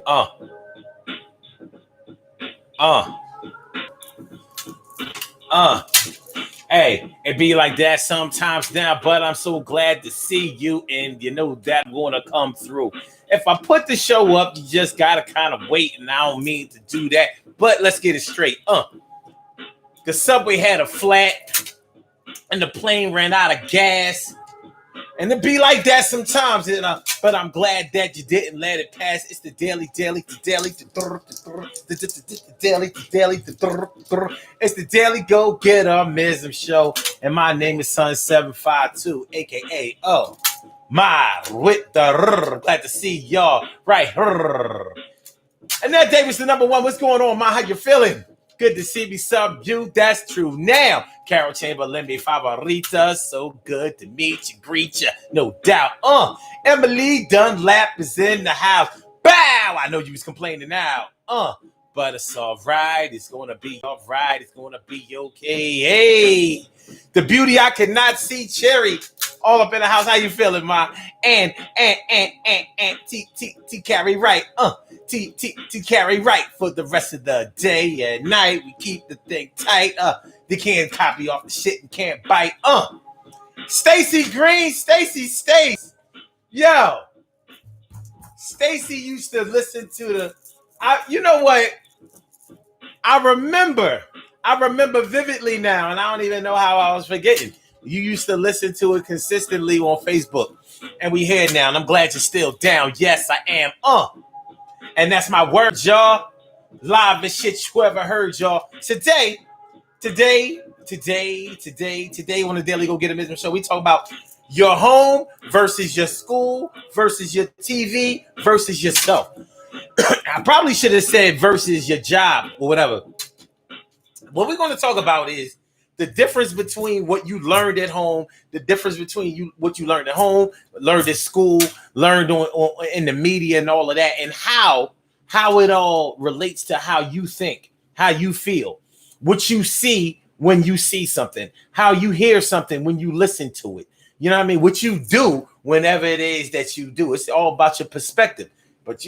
Uh, uh, uh. Hey, it be like that sometimes now, but I'm so glad to see you, and you know that I'm going to come through. If I put the show up, you just gotta kind of wait, and I don't mean to do that. But let's get it straight. The subway had a flat, and the plane ran out of gas. And it be like that sometimes, but I'm glad that you didn't let it pass. It's the daily. It's the daily go get mism show. And my name is Sun752, aka my with the glad to see y'all right. And that day was the number one. What's going on, ma? How you feeling? Good to see me, sub you. That's true. Now, Carol Chamberlain, mi favorita. So good to meet you, greet you, no doubt. Emily Dunlap is in the house. Bow! I know you was complaining now. But it's all right. It's gonna be all right. It's gonna be okay. Hey, the beauty I cannot see, Cherry, all up in the house. How you feeling, ma? And T carry right. T carry right for the rest of the day and night. We keep the thing tight. They can't copy off the shit and can't bite. Stacy Green, Stacy Stace. Yo, Stacy used to listen to the. You know what? I remember vividly now, and I don't even know how I was forgetting. You used to listen to it consistently on Facebook, and we here now, and I'm glad you're still down. Yes, I am. And that's my word, y'all. Live and shit you ever heard, y'all. Today on the Daily Go Get a Business Show, we talk about your home versus your school versus your TV versus yourself. I probably should have said versus your job or whatever. What we're going to talk about is the difference between what you learned at home, the difference between what you learned at home, learned at school, learned in the media and all of that, and how it all relates to how you think, how you feel, what you see when you see something, how you hear something when you listen to it. You know what I mean? What you do whenever it is that you do. It's all about your perspective. But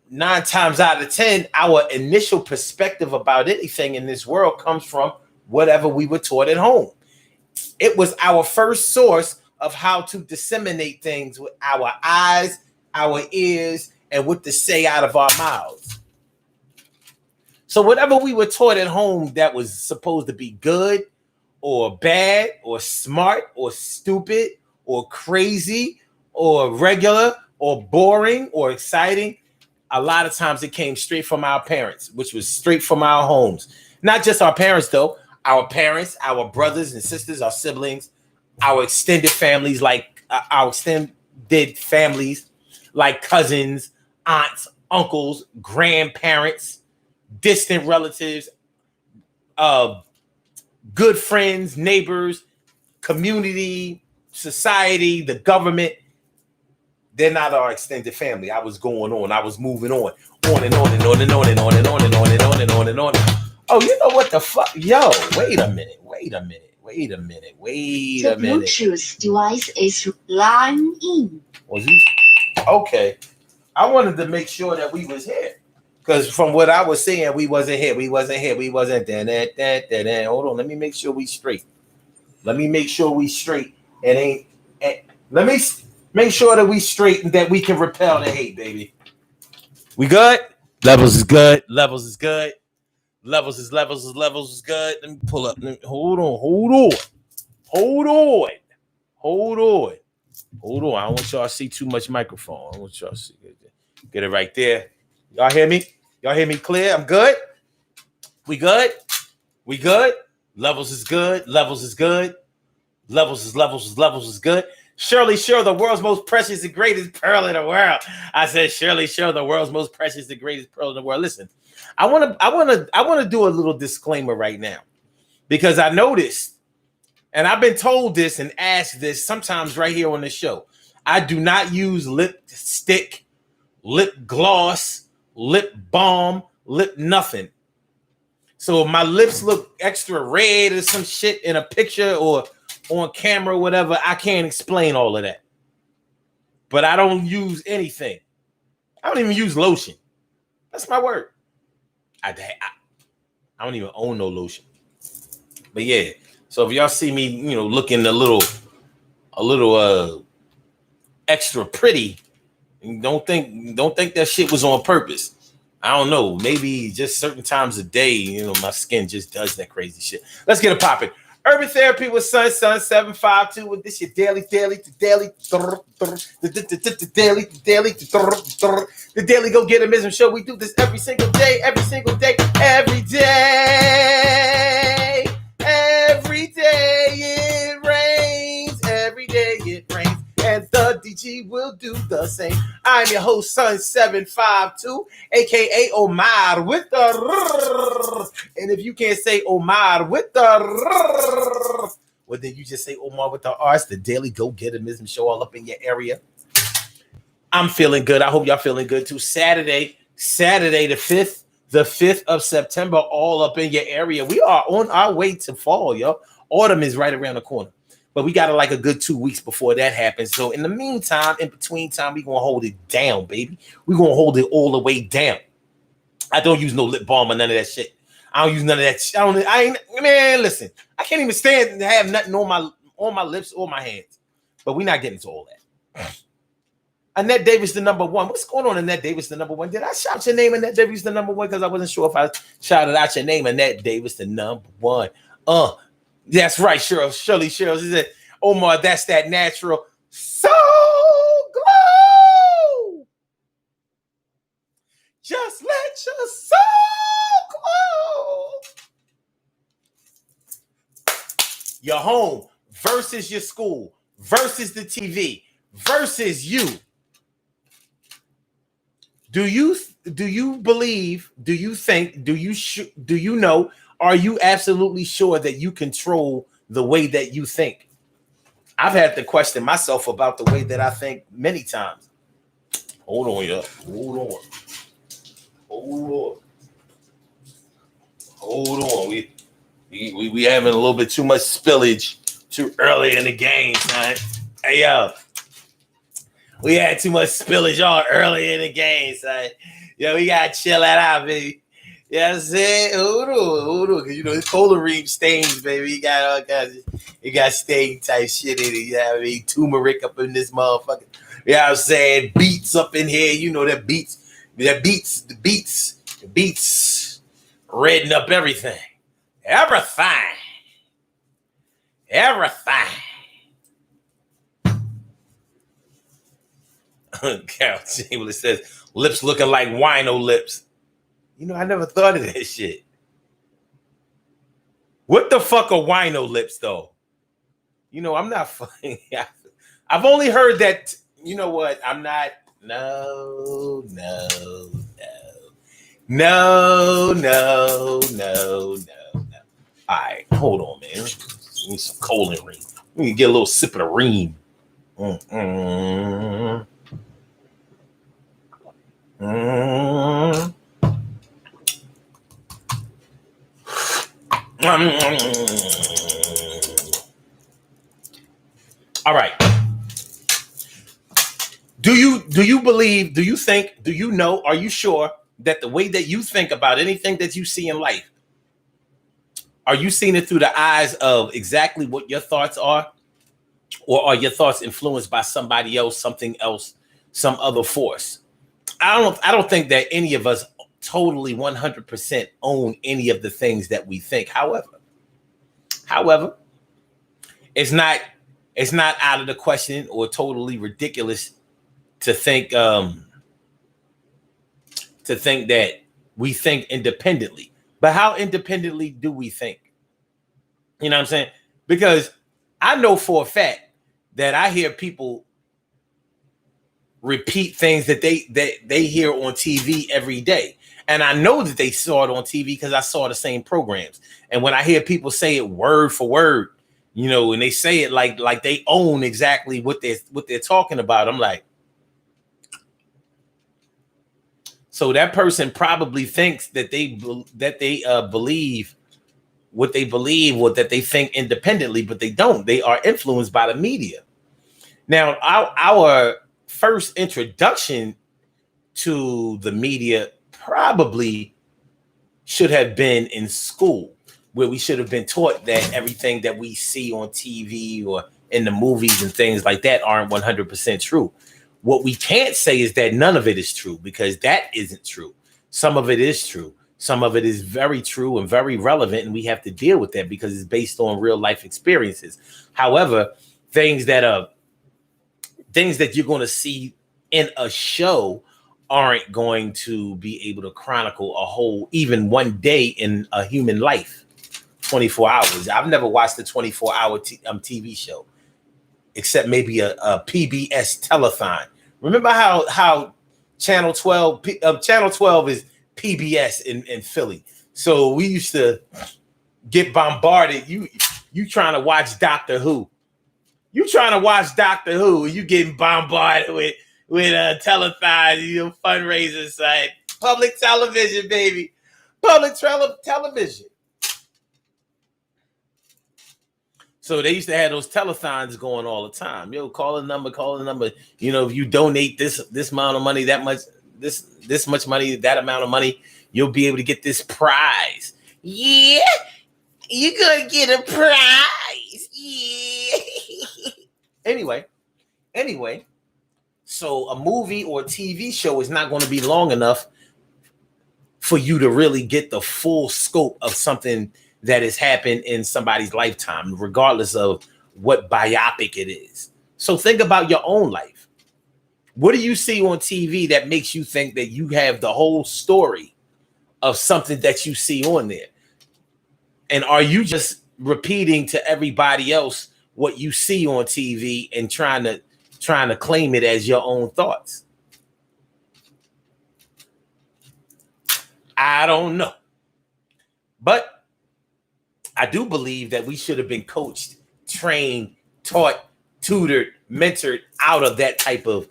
9 times out of 10, our initial perspective about anything in this world comes from whatever we were taught at home. It was our first source of how to disseminate things with our eyes, our ears, and what to say out of our mouths. So whatever we were taught at home that was supposed to be good or bad or smart or stupid or crazy or regular or boring or exciting, a lot of times it came straight from our parents, which was straight from our homes. Not just our parents, though. Our parents, our brothers and sisters, our siblings, our extended families, like our extended families, like cousins, aunts, uncles, grandparents, distant relatives, good friends, neighbors, community, society, the government. They're not our extended family. I was going on. I was moving on and on and on and on and on and on and on and on and on and on. Oh, you know what the fuck? Yo, wait a minute. The Bluetooth device is line in. Was he? Okay. I wanted to make sure that we was here. Because from what I was saying, we wasn't here. We wasn't. Hold on. Let me make sure we straight. And let me make sure that we straight and that we can repel the hate, baby. We good? Levels is good. Levels is good. Levels is good. Let me pull up. Hold on. I don't want y'all to see too much microphone. I want y'all to see. Get it right there. Y'all hear me? Y'all hear me clear? I'm good? We good? Levels is good. Levels is good. Levels is good. Shirley Sure, the world's most precious and greatest pearl in the world. I said Shirley Sure, the world's most precious and greatest pearl in the world. Listen, I want to do a little disclaimer right now because I noticed, and I've been told this and asked this sometimes right here on the show. I do not use lipstick, lip gloss, lip balm, lip nothing. So if my lips look extra red or some shit in a picture or on camera or whatever, I can't explain all of that. But I don't use anything. I don't even use lotion. That's my word. I don't even own no lotion. But yeah, so if y'all see me, looking a little extra pretty, don't think that shit was on purpose. I don't know. Maybe just certain times of day, my skin just does that crazy shit. Let's get it popping. Urban Therapy with Sun 752 with this your daily, the daily go getimism show. We do this every single day, every day it rains, every day it rains, and the DG will do the same. I'm your host, Sun 752, aka Omar with the and if you can't say Omar with the well, then you just say Omar with the R's. The daily go getimism show all up in your area. I'm feeling good. I hope y'all feeling good too. Saturday the 5th of September, all up in your area. We are on our way to fall, yo. Autumn is right around the corner. But we got like a good 2 weeks before that happens. So in the meantime, in between time, we're going to hold it down, baby. We're going to hold it all the way down. I don't use no lip balm or none of that shit. I don't use none of that. Man, listen. I can't even stand to have nothing on my lips or my hands. But we're not getting to all that. Annette Davis, the number one. What's going on, Annette Davis, the number one? Did I shout your name, Annette Davis, the number one? Because I wasn't sure if I shouted out your name, Annette Davis, the number one. That's right, Shirley. She said, Omar, that's that natural soul glow. Just let your soul glow. Your home versus your school versus the TV versus you. Do you believe? Do you think? Do you know? Are you absolutely sure that you control the way that you think? I've had to question myself about the way that I think many times. Hold on, y'all. Hold on. We having a little bit too much spillage too early in the game, son. Hey, yo. We had too much spillage all early in the game, son. Yo, we gotta chill that out, baby. You know what I'm saying? Hold on. Because, it's Colorine stains, baby. You got all kinds of, stain type shit in it. You know what I mean? Turmeric up in this motherfucker. You know what I'm saying? Beets up in here. The beets redden up everything. Everything. Carol Chamberlain says, lips looking like wino lips. I never thought of that shit. What the fuck are wino lips, though? I'm not funny. I've only heard that. You know what? I'm not. No. All right, hold on, man. We need some colon ream. We need to get a little sip of the ream. All right. Do you believe, do you think, do you know, are you sure that the way that you think about anything that you see in life, are you seeing it through the eyes of exactly what your thoughts are? Or are your thoughts influenced by somebody else, something else, some other force? I don't think that any of us totally 100% own any of the things that we think. However, it's not out of the question or totally ridiculous to think that we think independently. But how independently do we think? You know what I'm saying? Because I know for a fact that I hear people repeat things that they hear on TV every day. And I know that they saw it on TV because I saw the same programs. And when I hear people say it word for word, and they say it like they own exactly what they're talking about, I'm like, so that person probably thinks that they believe what they believe or that they think independently, but they don't. They are influenced by the media. Now, our first introduction to the media probably should have been in school, where we should have been taught that everything that we see on TV or in the movies and things like that aren't 100% true. What we can't say is that none of it is true, because that isn't true. Some of it is true. Some of it is very true and very relevant, and we have to deal with that because it's based on real life experiences. However, things that you're going to see in a show aren't going to be able to chronicle a whole, even one day in a human life, 24 hours. I've never watched a 24-hour TV show, except maybe a PBS telethon. Remember how Channel 12 is PBS in Philly. So we used to get bombarded. You trying to watch Doctor Who. You trying to watch Doctor Who. You getting bombarded with a telethon, fundraiser site. Public television, baby. Public television. So they used to have those telethons going all the time. Call a number. If you donate this amount of money, that much, this much money, that amount of money, you'll be able to get this prize. Yeah, you're gonna get a prize. Yeah. Anyway, so a movie or TV show is not going to be long enough for you to really get the full scope of something that has happened in somebody's lifetime, regardless of what biopic it is. So think about your own life. What do you see on TV that makes you think that you have the whole story of something that you see on there? And are you just repeating to everybody else what you see on TV and trying to claim it as your own thoughts? I don't know. But I do believe that we should have been coached, trained, taught, tutored, mentored out of that type of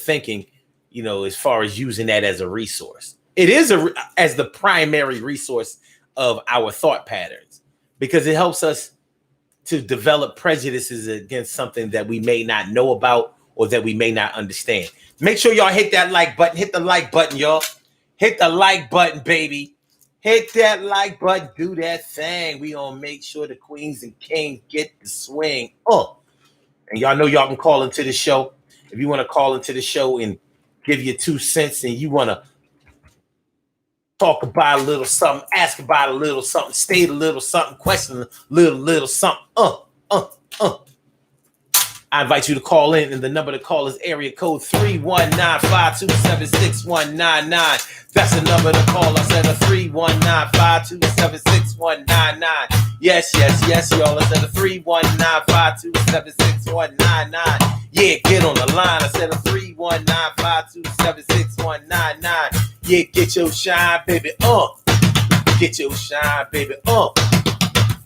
thinking, as far as using that as a resource. It is as the primary resource of our thought patterns, because it helps us to develop prejudices against something that we may not know about or that we may not understand. Make sure y'all hit that like button. Hit the like button, y'all. Hit the like button, baby. Hit that like button. Do that thing. We gonna make sure the queens and kings get the swing. And y'all know y'all can call into the show. If you want to call into the show and give your 2 cents, and you want to talk about a little something, ask about a little something, state a little something, question a little something. I invite you to call in, and the number to call is area code 319-527-6199. That's the number to call. I said a 319-527-6199. Yes, y'all. I said a 319-527-6199. Yeah, get on the line. I said a 319-527-6199. Yeah, get your shine, baby. Get your shine, baby.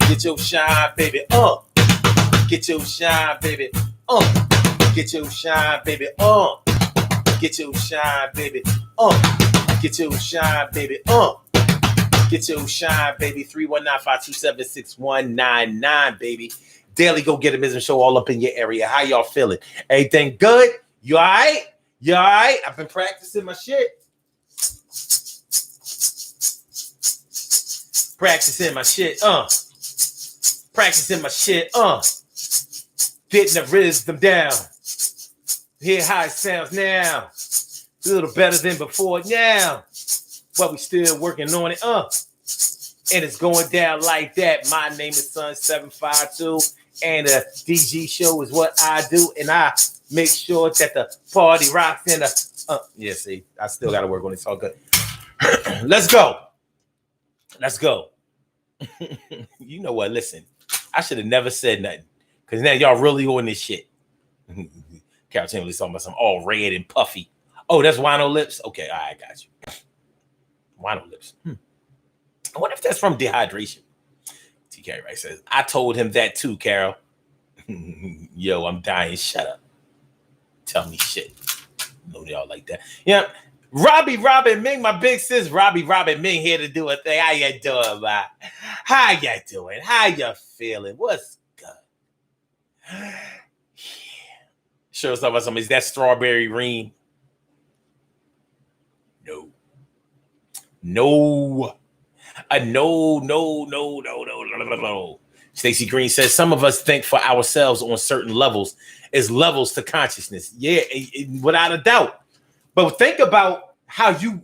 Get your shine, baby. Get your shine, baby. Get your shine, baby. Get your shine, baby. Get your shine, baby. Get your shine, baby. 319-527-6199, baby. Daily Go Get It Business Show all up in your area. How y'all feeling? Everything good? You all right? You all right? I've been practicing my shit. Practicing my shit. Practicing my shit. Getting the rhythm down. Hear how it sounds now. A little better than before now. But we still working on it. And it's going down like that. My name is Sun752. And the DG show is what I do. And I make sure that the party rocks in the... yeah, see, I still got to work on it. It's all good. Let's go. Let's go. You know what? Listen, I should have never said nothing. Because now y'all really on this shit. Carol Chamberlain's talking about some all red and puffy. Oh, that's Wino Lips? Okay, all right, got you. Wino Lips. I wonder if that's from dehydration. T. Carey Rice says, I told him that too, Carol. Yo, I'm dying. Shut up. Tell me shit. Know y'all like that. Yeah. Robbie Robin Ming, my big sis, Robbie Robin Ming here to do a thing. How you doing, man? How you doing? How you feeling? What's good? Yeah. Sure, talking about something. Is that Strawberry Ream? No. No. No. Stacey Green says some of us think for ourselves on certain levels is levels to consciousness. Yeah, without a doubt. But think about how you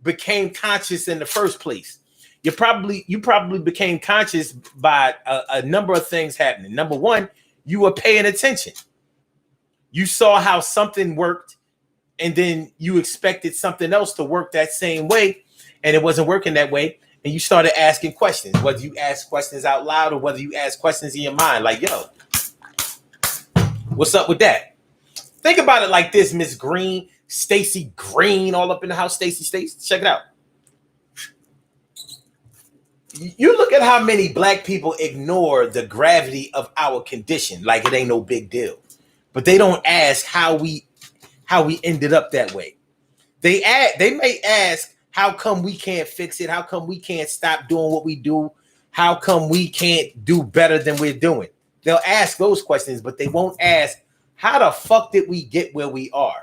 became conscious in the first place. You probably became conscious by a number of things happening. Number one, you were paying attention. You saw how something worked, and then you expected something else to work that same way, and it wasn't working that way. And you started asking questions, whether you ask questions out loud or whether you ask questions in your mind, like, yo, what's up with that? Think about it like this, Miss Green, Stacey Green, all up in the house, Stacey, check it out. You look at how many black people ignore the gravity of our condition, like it ain't no big deal. But they don't ask how we ended up that way. They may ask, how come we can't fix it? How come we can't stop doing what we do? How come we can't do better than we're doing? They'll ask those questions, but they won't ask, how the fuck did we get where we are?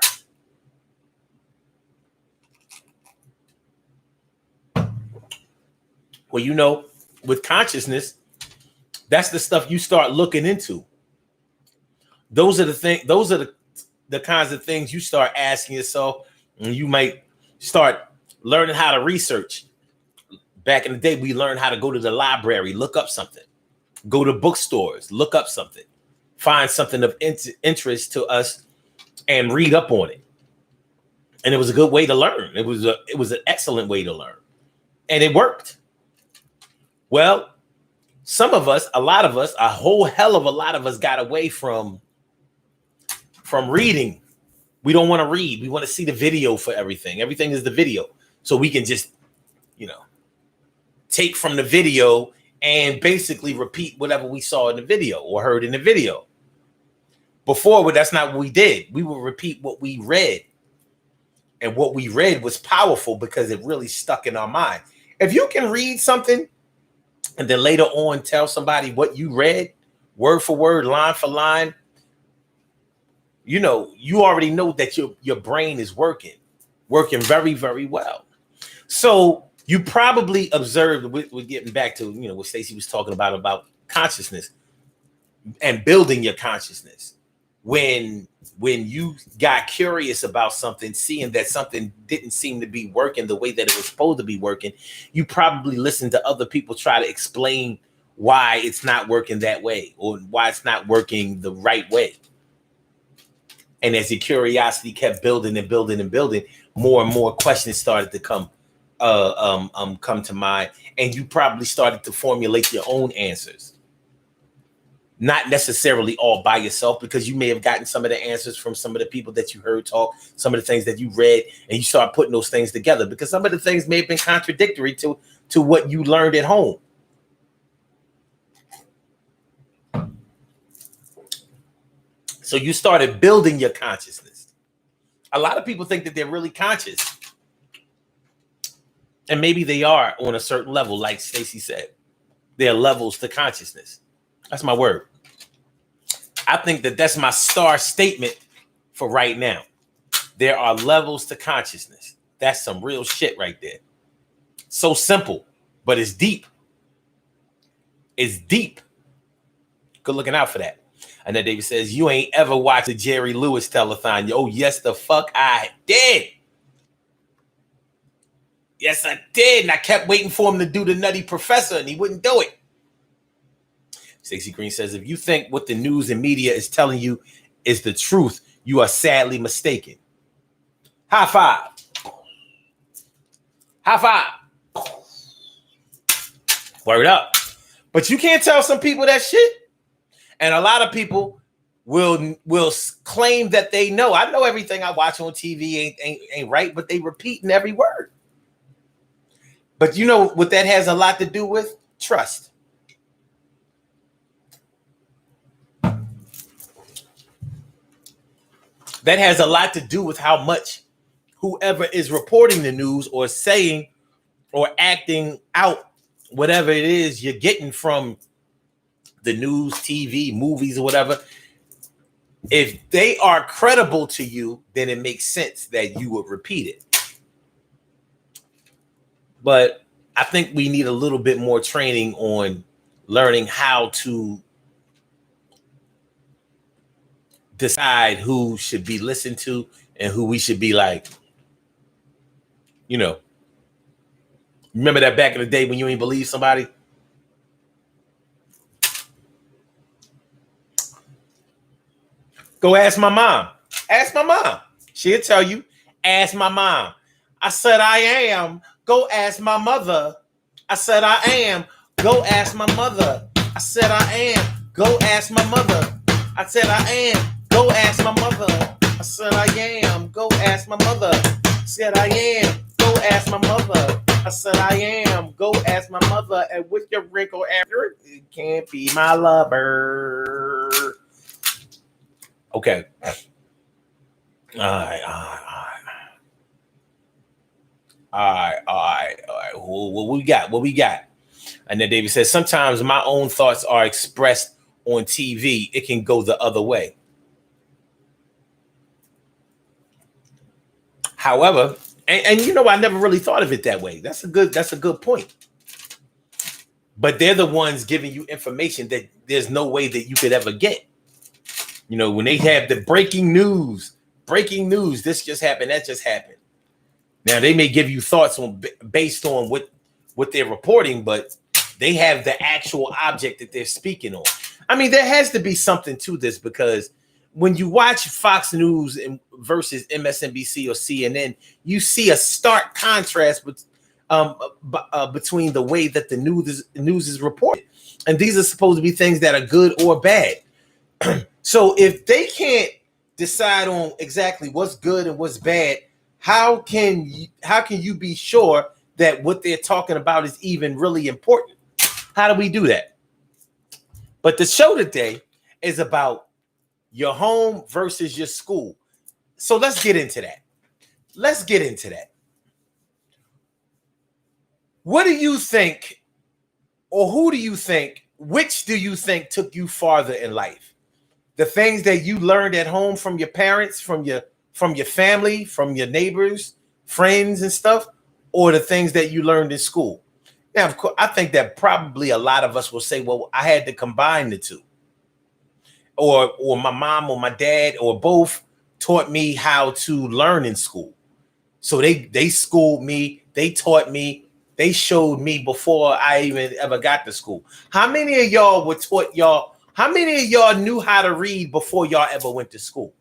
Well, you know, with consciousness, that's the stuff you start looking into. Those are the things, those are the kinds of things you start asking yourself, and you might start learning how to research. Back in the day, we learned how to go to the library, look up something, go to bookstores, look up something, find something of interest to us and read up on it. And it was a good way to learn. It was an excellent way to learn. And it worked. Well, some of us, a lot of us, a whole hell of a lot of us got away from reading. We don't want to read. We want to see the video for everything. Everything is the video. So we can just, take from the video and basically repeat whatever we saw in the video or heard in the video. Before, that's not what we did. We would repeat what we read. And what we read was powerful because it really stuck in our mind. If you can read something and then later on tell somebody what you read, word for word, line for line, you already know that your brain is working very, very well. So you probably observed, we're getting back to, what Stacey was talking about consciousness and building your consciousness. When you got curious about something, seeing that something didn't seem to be working the way that it was supposed to be working, you probably listened to other people try to explain why it's not working that way or why it's not working the right way. And as your curiosity kept building and building and building, more and more questions started to come to mind, and you probably started to formulate your own answers. Not necessarily all by yourself, because you may have gotten some of the answers from some of the people that you heard talk, some of the things that you read, and you start putting those things together because some of the things may have been contradictory to what you learned at home. So you started building your consciousness. A lot of people think that they're really conscious. And maybe they are on a certain level, like Stacey said. There are levels to consciousness. That's my word. I think that that's my star statement for right now. There are levels to consciousness. That's some real shit right there. So simple, but it's deep. It's deep. Good looking out for that. And then David says, you ain't ever watched the Jerry Lewis telethon. Oh, yes, the fuck I did. Yes, I did. And I kept waiting for him to do the Nutty Professor, and he wouldn't do it. Stacey Green says, if you think what the news and media is telling you is the truth, you are sadly mistaken. High five. High five. Word up. But you can't tell some people that shit. And a lot of people will claim that they know. I know everything I watch on TV ain't right, but they repeating every word. But you know what that has a lot to do with? Trust. That has a lot to do with how much whoever is reporting the news or saying or acting out whatever it is you're getting from the news, TV, movies, or whatever. If they are credible to you, then it makes sense that you would repeat it. But I think we need a little bit more training on learning how to decide who should be listened to and who we should be like, you know, remember that back in the day when you ain't believe somebody? Go ask my mom. Ask my mom. She'll tell you. Ask my mom. I said I am. Go ask my mother. I said I am. Go ask my mother. I said I am. Go ask my mother. I said I am. Go ask my mother. I said I am. Go ask my mother. I said I am. Go ask my mother. I said I am. Go ask my mother. And with your wrinkle after it can't be my lover. Okay. All right. What we got? What we got? And then David says, sometimes my own thoughts are expressed on TV. It can go the other way. However, and you know, I never really thought of it that way. That's a good point. But they're the ones giving you information that there's no way that you could ever get. You know, when they have the breaking news, this just happened, that just happened. Now they may give you thoughts on based on what they're reporting, but they have the actual object that they're speaking on. I mean, there has to be something to this, because when you watch Fox News versus MSNBC or CNN, you see a stark contrast between the way that the news is reported. And these are supposed to be things that are good or bad. So if they can't decide on exactly what's good and what's bad, how can you be sure that what they're talking about is even really important? How do we do that? But the show today is about your home versus your school. So let's get into that. What do you think, or who do you think, which do you think took you farther in life? The things that you learned at home from your parents, from your family, from your neighbors, friends and stuff, or the things that you learned in school? Now, of course, I think that probably a lot of us will say, well, I had to combine the two. Or my mom or my dad or both taught me how to learn in school. So they schooled me, they taught me, they showed me before I even ever got to school. How many of y'all were taught y'all? How many of y'all knew how to read before y'all ever went to school?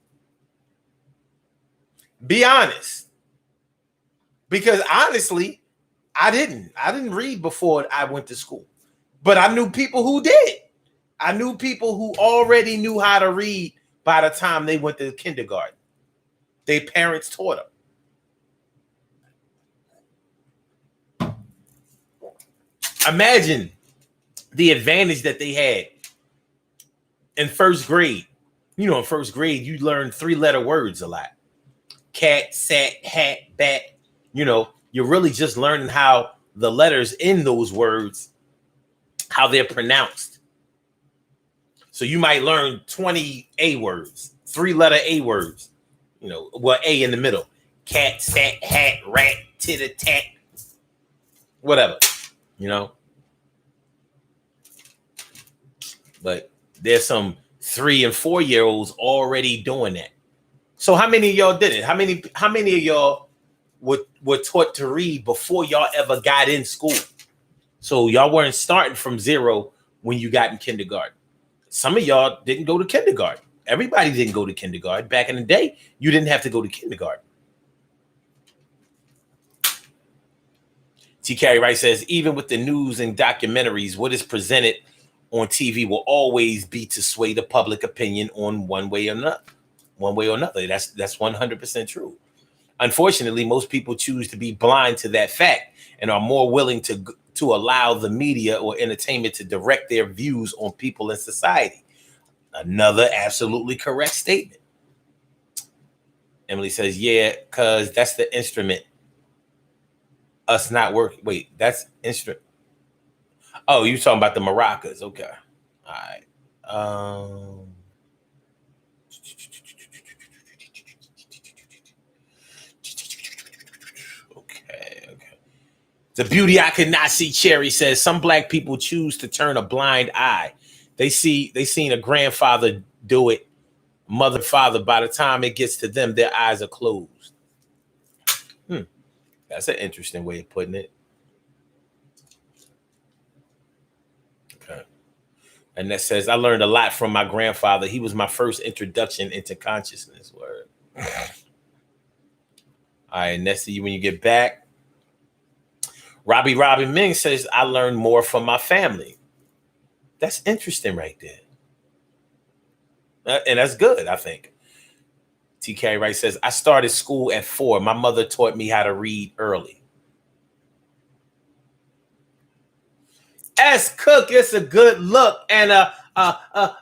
Be honest. Because honestly, I didn't read before I went to school. But I knew people who did. I knew people who already knew how to read by the time they went to kindergarten. Their parents taught them. Imagine the advantage that they had in first grade. You know, in first grade, you learn 3-letter words a lot. Cat, sat, hat, bat. You know, you're really just learning how the letters in those words, how they're pronounced. So you might learn 20 A words, 3-letter A words, you know, well, A in the middle. Cat, sat, hat, rat, tit-a-tat, whatever, you know. But there's some 3 and 4-year-olds already doing that. So how many of y'all did it? How many of y'all were taught to read before y'all ever got in school? So y'all weren't starting from zero when you got in kindergarten. Some of y'all didn't go to kindergarten. Everybody didn't go to kindergarten. Back in the day, you didn't have to go to kindergarten. T. Carey Wright says, even with the news and documentaries, what is presented on TV will always be to sway the public opinion on one way or another. That's 100% true. Unfortunately, most people choose to be blind to that fact and are more willing to allow the media or entertainment to direct their views on people in society. Another absolutely correct statement. Emily says, yeah, because that's the instrument. Us not working. Wait, that's instrument. Oh, you're talking about the maracas. Okay. All right. Okay. The beauty I could not see. Cherry says some black people choose to turn a blind eye. They seen a grandfather do it, mother, father. By the time it gets to them, their eyes are closed. That's an interesting way of putting it. Okay. And that says, I learned a lot from my grandfather. He was my first introduction into consciousness. Word. All right, Nessie, when you get back. Robbie Ming says, I learned more from my family. That's interesting right there. And that's good, I think. TK Wright says, I started school at 4. My mother taught me how to read early. S. Cook, it's a good look and a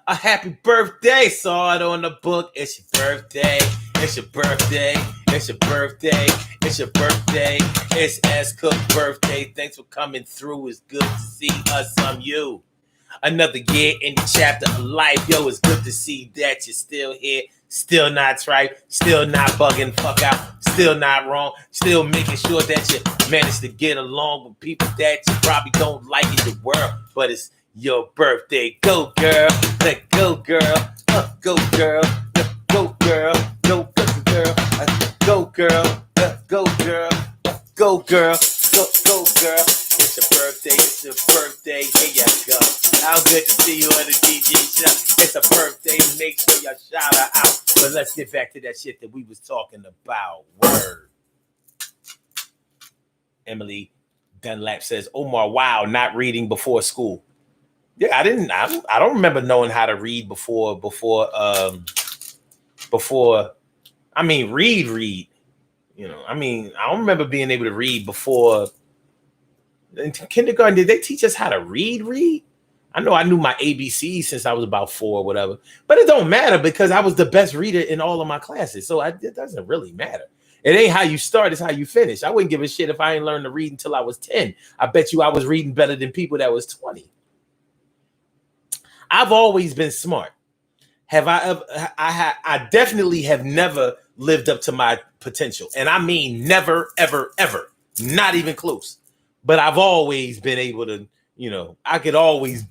happy birthday. Saw it on the book. It's your birthday. It's your birthday. It's your birthday. It's your birthday. It's S. Cook's birthday. Thanks for coming through. It's good to see us, you. Another year in the chapter of life. Yo, it's good to see that you're still here. Still not tripe. Still not bugging fuck out. Still not wrong. Still making sure that you manage to get along with people that you probably don't like in the world. But it's your birthday. Go, girl. Let go, girl. Go, girl. Go, girl. Go, girl. Go, girl. Go, girl. Go, girl. Go, girl. It's your birthday. It's your birthday. Here you go. How good to see you on the DJ show. It's a birthday. Make sure you shout her out. But let's get back to that shit that we was talking about. Word. Emily Dunlap says, Omar, wow, not reading before school. Yeah, I don't remember knowing how to read before. I mean, read. You know, I mean, I don't remember being able to read before. In kindergarten, did they teach us how to read? I know I knew my ABCs since I was about 4 or whatever, but it don't matter because I was the best reader in all of my classes. So it doesn't really matter. It ain't how you start, it's how you finish. I wouldn't give a shit if I ain't learned to read until I was 10. I bet you I was reading better than people that was 20. I've always been smart. Have I ever? I definitely have never lived up to my potential. And I mean never, ever, ever. Not even close. But I've always been able to, you know, I could always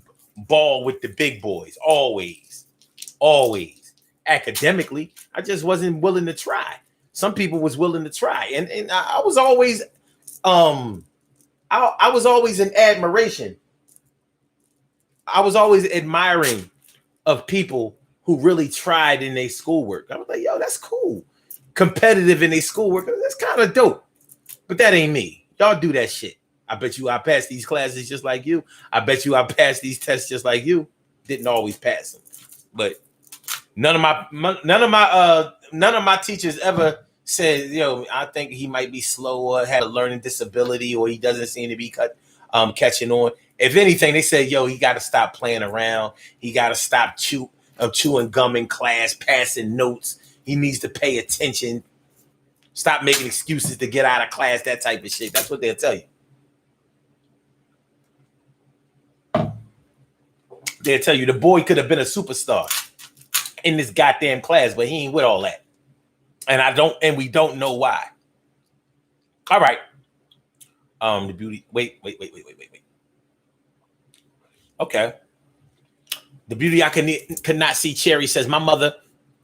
ball with the big boys. Always. Academically, I just wasn't willing to try. Some people was willing to try. And I was always I was always in admiration. I was always admiring of people who really tried in their schoolwork. I was like, yo, that's cool. Competitive in their schoolwork. That's kind of dope. But that ain't me. Y'all do that shit. I bet you I passed these classes just like you. I bet you I passed these tests just like you. Didn't always pass them. But none of my teachers ever said, yo, I think he might be slow or had a learning disability or he doesn't seem to be catching on. If anything, they said, yo, he got to stop playing around. He got to stop chewing gum in class, passing notes. He needs to pay attention. Stop making excuses to get out of class, that type of shit. That's what they'll tell you. They'll tell you the boy could have been a superstar in this goddamn class, but he ain't with all that. And we don't know why. All right. The beauty. Wait. Okay. The beauty I could not see. Cherry says, my mother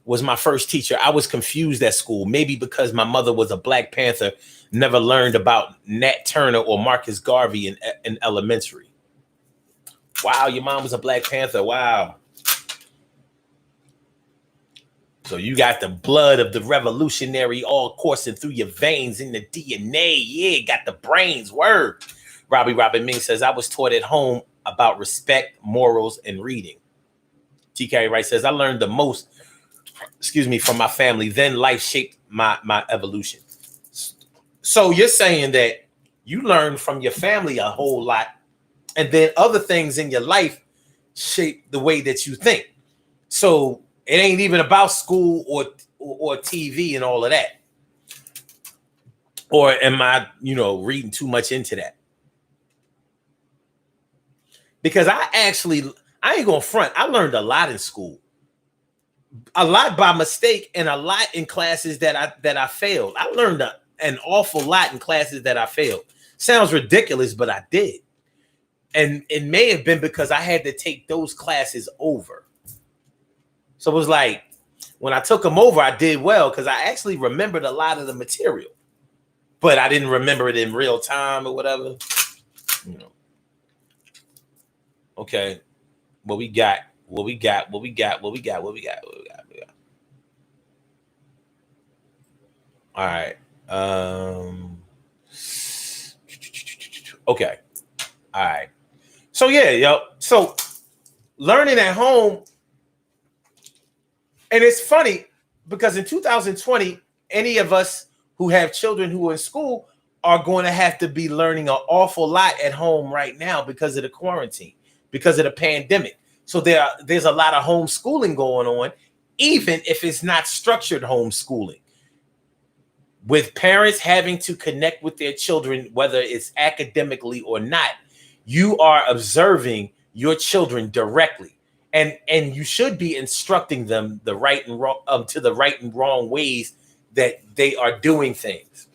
was my first teacher. I was confused at school, maybe because my mother was a Black Panther, never learned about Nat Turner or Marcus Garvey in elementary. Wow, your mom was a Black Panther. Wow. So you got the blood of the revolutionary all coursing through your veins in the DNA. Yeah, got the brains. Word. Robbie Ming says, I was taught at home about respect, morals, and reading. TK Wright says, I learned the most, from my family. Then life shaped my evolution. So you're saying that you learned from your family a whole lot, and then other things in your life shape the way that you think. So it ain't even about school or TV and all of that. Or am I, reading too much into that? Because I ain't gonna front. I learned a lot in school. A lot by mistake and a lot in classes that I failed. I learned an awful lot in classes that I failed. Sounds ridiculous, but I did. And it may have been because I had to take those classes over. So it was like, when I took them over, I did well because I actually remembered a lot of the material, but I didn't remember it in real time or whatever. You know. Okay. What we got? What we got? All right. Okay. All right. So yeah, yo. So learning at home, and it's funny because in 2020, any of us who have children who are in school are going to have to be learning an awful lot at home right now because of the quarantine, because of the pandemic. So there's a lot of homeschooling going on, even if it's not structured homeschooling, with parents having to connect with their children, whether it's academically or not. You are observing your children directly, and you should be instructing them the right and wrong to the right and wrong ways that they are doing things.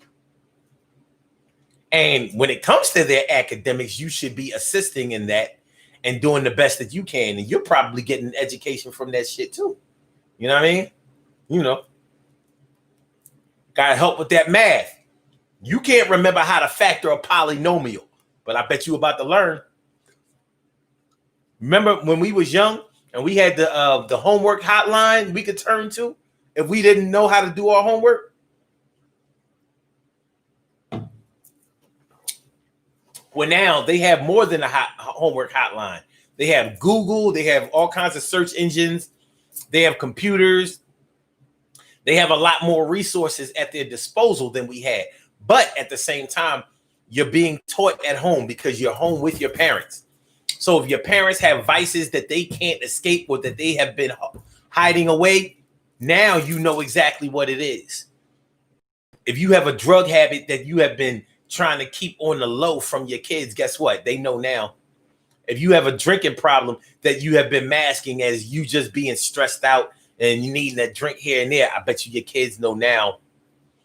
And when it comes to their academics, you should be assisting in that and doing the best that you can. And you're probably getting an education from that shit too. You know what I mean? You know, gotta help with that math. You can't remember how to factor a polynomial, but I bet you about to learn. Remember when we was young and we had the homework hotline we could turn to if we didn't know how to do our homework? Well, now they have more than a homework hotline. They have Google. They have all kinds of search engines. They have computers. They have a lot more resources at their disposal than we had. But at the same time, you're being taught at home because you're home with your parents. So if your parents have vices that they can't escape or that they have been hiding away, now you know exactly what it is. If you have a drug habit that you have been trying to keep on the low from your kids, guess what? They know now. If you have a drinking problem that you have been masking as you just being stressed out and you needing that drink here and there, I bet you your kids know now.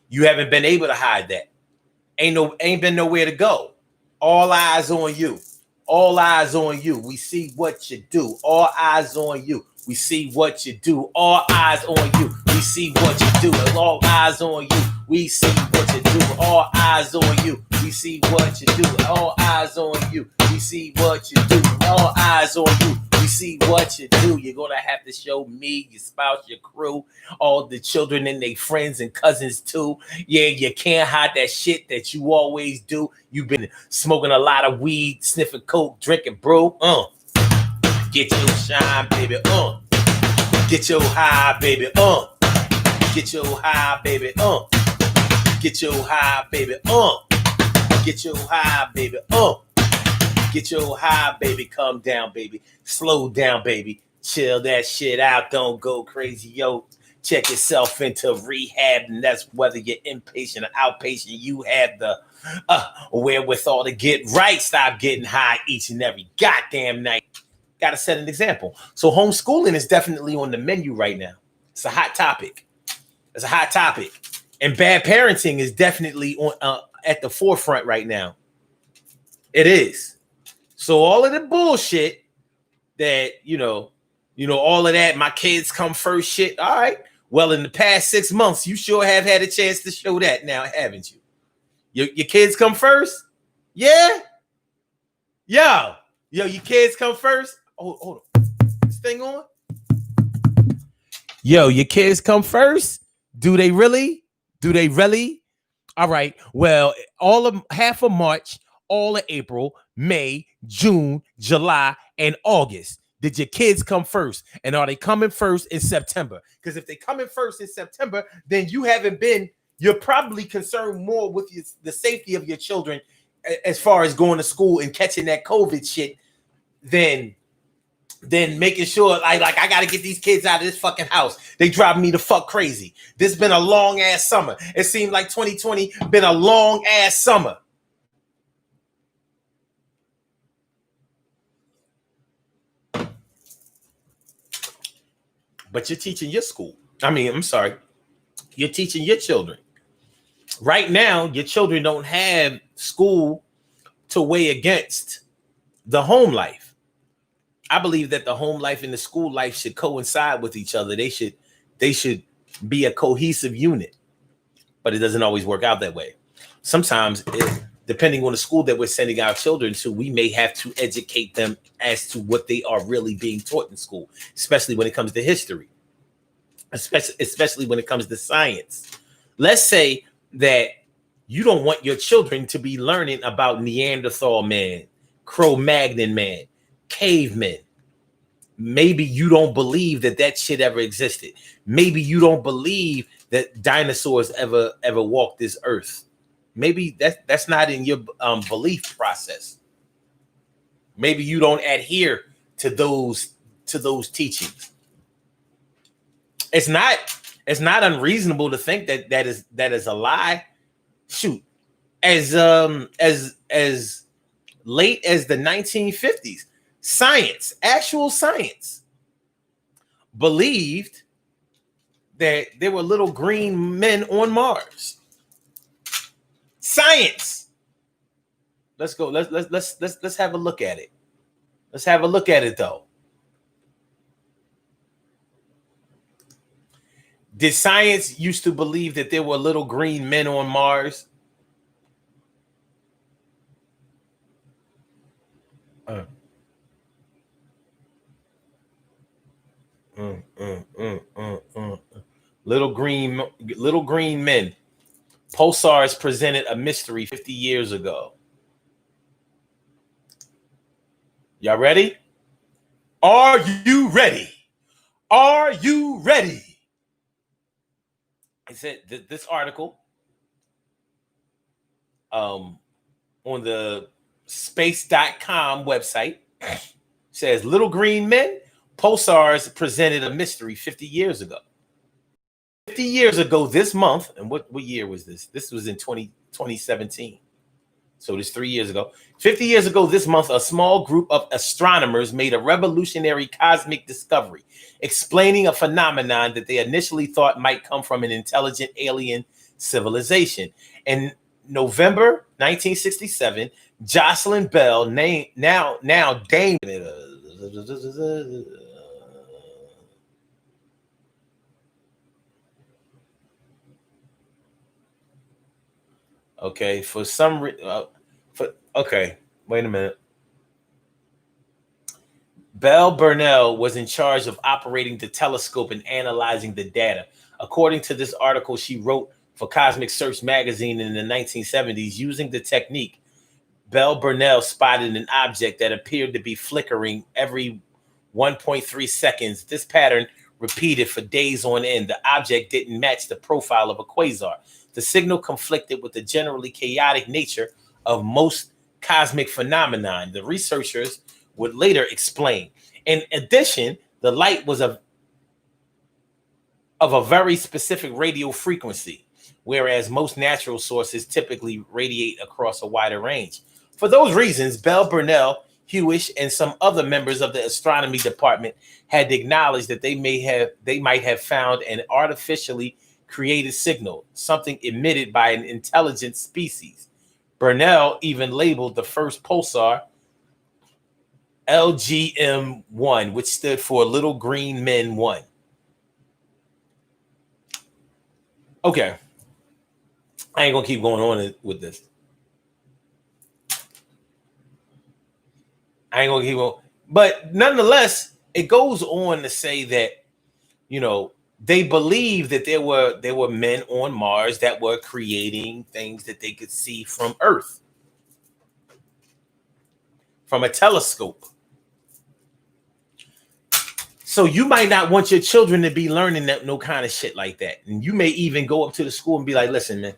You haven't been able to hide that. Ain't been nowhere to go. All eyes on you. All eyes on you. We see what you do. All eyes on you. We see what you do. All eyes on you. We see what you do. All eyes on you. We see what you do. All eyes on you. We see what you do. All eyes on you. We see what you do. All eyes on you. We see what you do. You're going to have to show me, your spouse, your crew, all the children and their friends and cousins too. Yeah, you can't hide that shit that you always do. You've been smoking a lot of weed, sniffing coke, drinking brew. Get your shine, baby. Get your high, baby. Get your high, baby. Get your high, baby. Get your high, baby. Get your high, baby. Calm down, baby. Slow down, baby. Chill that shit out. Don't go crazy, yo. Check yourself into rehab, and that's whether you're inpatient or outpatient. You have the wherewithal to get right. Stop getting high each and every goddamn night. Got to set an example. So homeschooling is definitely on the menu right now. It's a hot topic. It's a hot topic. And bad parenting is definitely on at the forefront right now. It is. So all of the bullshit that, you know, all of that, my kids come first shit. All right. Well, in the past 6 months, you sure have had a chance to show that now, haven't you? Your kids come first? Yeah? Yo, your kids come first? Hold on. This thing on? Yo, your kids come first? Do they really? Do they really? All right. Well, half of March, all of April, May, June, July, and August. Did your kids come first? And are they coming first in September? Because if they coming first in September, then you're probably concerned more with the safety of your children as far as going to school and catching that COVID shit than making sure like I got to get these kids out of this fucking house. They drive me the fuck crazy. This been a long ass summer. It seemed like 2020 been a long ass summer. But you're teaching your school. You're teaching your children. Right now, your children don't have school to weigh against the home life. I believe that the home life and the school life should coincide with each other. They should be a cohesive unit, but it doesn't always work out that way. Sometimes, depending on the school that we're sending our children to, we may have to educate them as to what they are really being taught in school, especially when it comes to history, especially when it comes to science. Let's say that you don't want your children to be learning about Neanderthal man, Cro-Magnon man, cavemen. Maybe you don't believe that shit ever existed. Maybe you don't believe that dinosaurs ever walked this earth. Maybe that's not in your belief process. Maybe you don't adhere to those teachings. It's not unreasonable to think that is a lie. Shoot, as late as the 1950s, actual science believed that there were little green men on Mars. Science. Let's go. Let's have a look at it. Let's have a look at it though. Did science used to believe that there were little green men on Mars? Little green men. Pulsars presented a mystery 50 years ago. Y'all ready? Are you ready? Are you ready? I said this article on the space.com website says little green men, pulsars presented a mystery 50 years ago. 50 years ago this month, and what year was this? This was in 2017. So this 3 years ago. 50 years ago this month, a small group of astronomers made a revolutionary cosmic discovery, explaining a phenomenon that they initially thought might come from an intelligent alien civilization. In November 1967, Jocelyn Bell, now Dame. Okay, for some reason, okay, wait a minute. Belle Burnell was in charge of operating the telescope and analyzing the data. According to this article she wrote for Cosmic Search magazine in the 1970s, using the technique, Belle Burnell spotted an object that appeared to be flickering every 1.3 seconds. This pattern repeated for days on end. The object didn't match the profile of a quasar. The signal conflicted with the generally chaotic nature of most cosmic phenomenon, the researchers would later explain. In addition, the light was of a very specific radio frequency, whereas most natural sources typically radiate across a wider range. For those reasons, Belle Burnell, Hewish, and some other members of the astronomy department had acknowledged that they might have found an artificially created signal, something emitted by an intelligent species. Burnell even labeled the first pulsar LGM-1, which stood for Little Green Men 1. Okay. I ain't gonna keep going on with this. I ain't gonna keep on. But nonetheless, it goes on to say that, they believe that there were men on Mars that were creating things that they could see from Earth, from a telescope. So you might not want your children to be learning no kind of shit like that. And you may even go up to the school and be like, listen, man,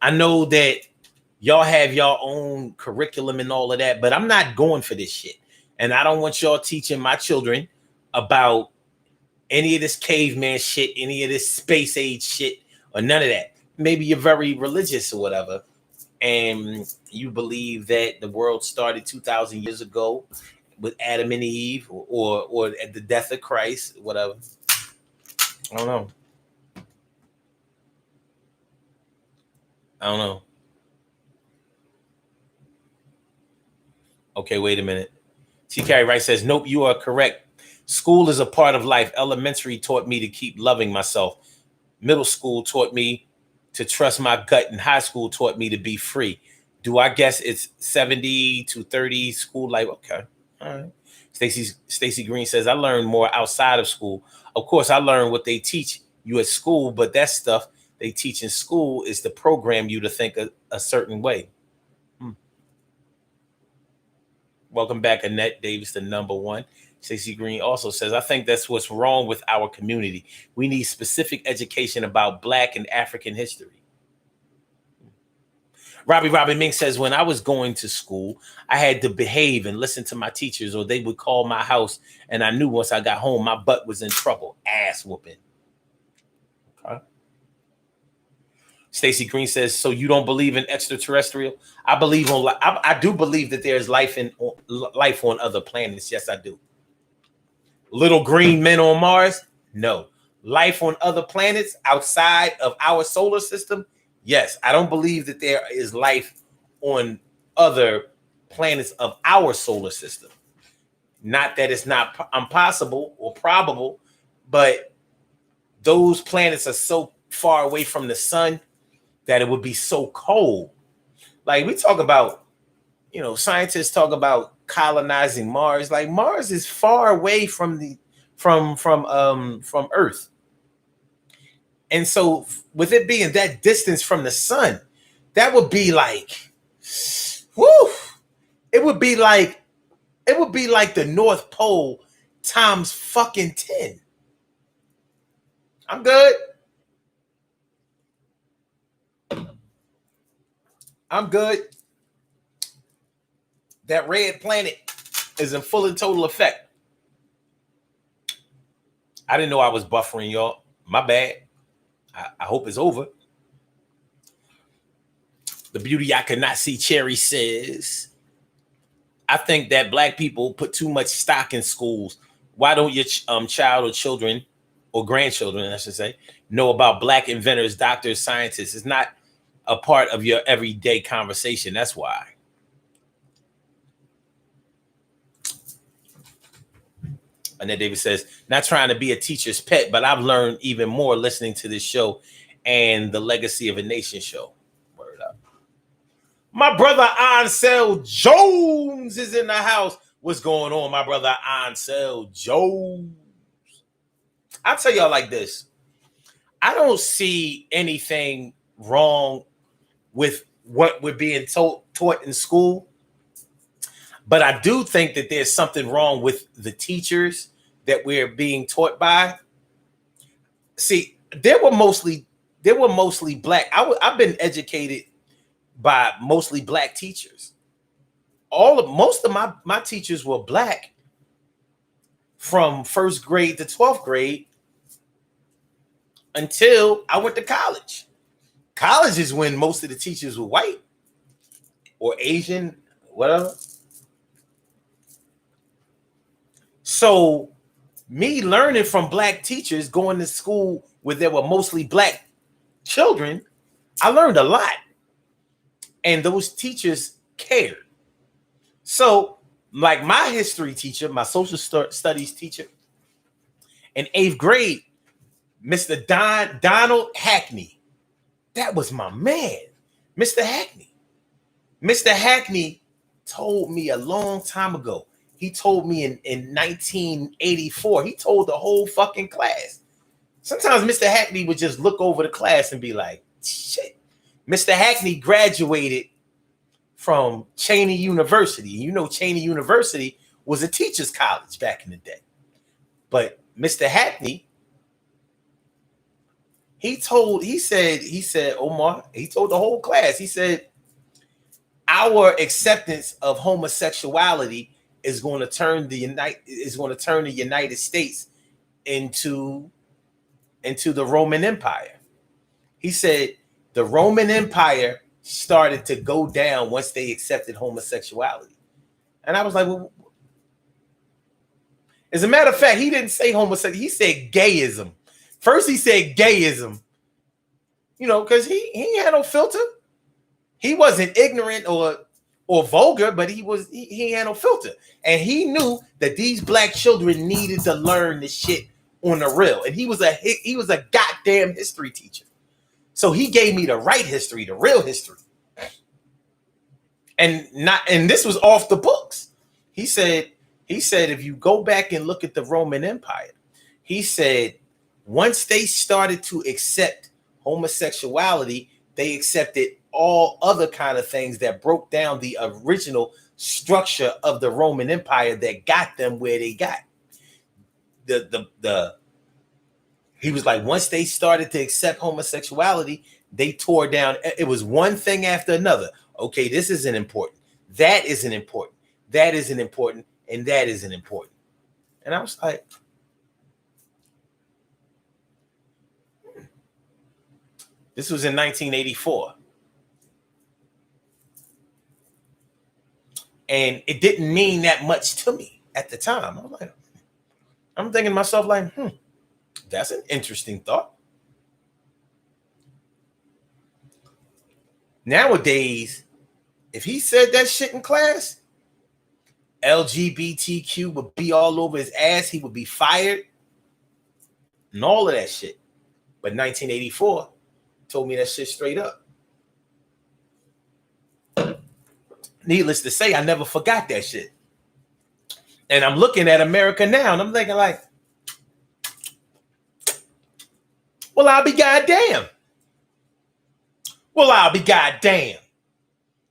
I know that y'all have your own curriculum and all of that, but I'm not going for this shit. And I don't want y'all teaching my children about any of this caveman shit, any of this space age shit, or none of that. Maybe you're very religious or whatever, and you believe that the world started 2,000 years ago with Adam and Eve, or at the death of Christ, whatever. I don't know. Okay, wait a minute. T. Carey Wright says, nope, you are correct. School is a part of life. Elementary taught me to keep loving myself. Middle school taught me to trust my gut, and high school taught me to be free. Do I guess it's 70 to 30 school life? Okay. All right. Stacy Green says, I learned more outside of school. Of course, I learned what they teach you at school, but that stuff they teach in school is to program you to think a certain way. Welcome back, Annette Davis, the number one. Stacey Green also says, I think that's what's wrong with our community. We need specific education about Black and African history. Robbie Mink says, when I was going to school, I had to behave and listen to my teachers, or they would call my house, and I knew once I got home, my butt was in trouble. Ass whooping. Okay. Stacey Green says, so you don't believe in extraterrestrial? I believe on. I do believe that there's life on other planets. Yes, I do. Little green men on Mars? No. Life on other planets outside of our solar system? Yes. I don't believe that there is life on other planets of our solar system. Not that it's not impossible or probable, but those planets are so far away from the sun that it would be so cold. Like we talk about, scientists talk about colonizing Mars. Like Mars is far away from Earth. And so with it being that distance from the sun, that would be like, whoo, it would be like the North Pole times fucking 10. I'm good. That red planet is in full and total effect. I didn't know I was buffering, y'all. My bad. I hope it's over. The beauty I could not see, Cherry says, I think that Black people put too much stock in schools. Why don't your child or children or grandchildren, I should say, know about Black inventors, doctors, scientists? It's not a part of your everyday conversation. That's why. Annette Davis says, not trying to be a teacher's pet, but I've learned even more listening to this show and the Legacy of a Nation show. Word up. My brother Ansel Jones is in the house. What's going on, my brother Ansel Jones? I'll tell y'all like this. I don't see anything wrong with what we're being taught in school. But I do think that there's something wrong with the teachers that we're being taught by. See, they were mostly Black. I've been educated by mostly Black teachers. Most of my teachers were Black from first grade to 12th grade until I went to college. College is when most of the teachers were white or Asian, whatever. So me learning from Black teachers, going to school where there were mostly Black children, I learned a lot. And those teachers cared. So like my history teacher, my social studies teacher in 8th grade, Mr. Donald Hackney. That was my man, Mr. Hackney. Mr. Hackney told me a long time ago. He told me in 1984, he told the whole fucking class. Sometimes Mr. Hackney would just look over the class and be like, shit. Mr. Hackney graduated from Cheney University. You know, Cheney University was a teacher's college back in the day. But Mr. Hackney, he said, Omar, he told the whole class, he said, our acceptance of homosexuality is going to turn the United States into the Roman Empire. He said the Roman Empire started to go down once they accepted homosexuality. And I was like, well, as a matter of fact, he didn't say homosexuality, he said gayism. First he said gayism, because he had no filter. He wasn't ignorant or or vulgar, but he had no filter. And he knew that these black children needed to learn the shit on the real. And he was a goddamn history teacher. So he gave me the right history, the real history. And this was off the books. He said if you go back and look at the Roman Empire, he said once they started to accept homosexuality, they accepted all other kind of things that broke down the original structure of the Roman Empire that got them where they got. He was like, once they started to accept homosexuality, they tore down. It was one thing after another. Okay, this isn't important. That isn't important. That isn't important. And that isn't important. And I was like, this was in 1984. And it didn't mean that much to me at the time. I'm thinking to myself like, that's an interesting thought. Nowadays, if he said that shit in class, LGBTQ would be all over his ass. He would be fired and all of that shit. But 1984 told me that shit straight up. Needless to say, I never forgot that shit. And I'm looking at America now and I'm thinking like, well, I'll be goddamn. Well, I'll be goddamn.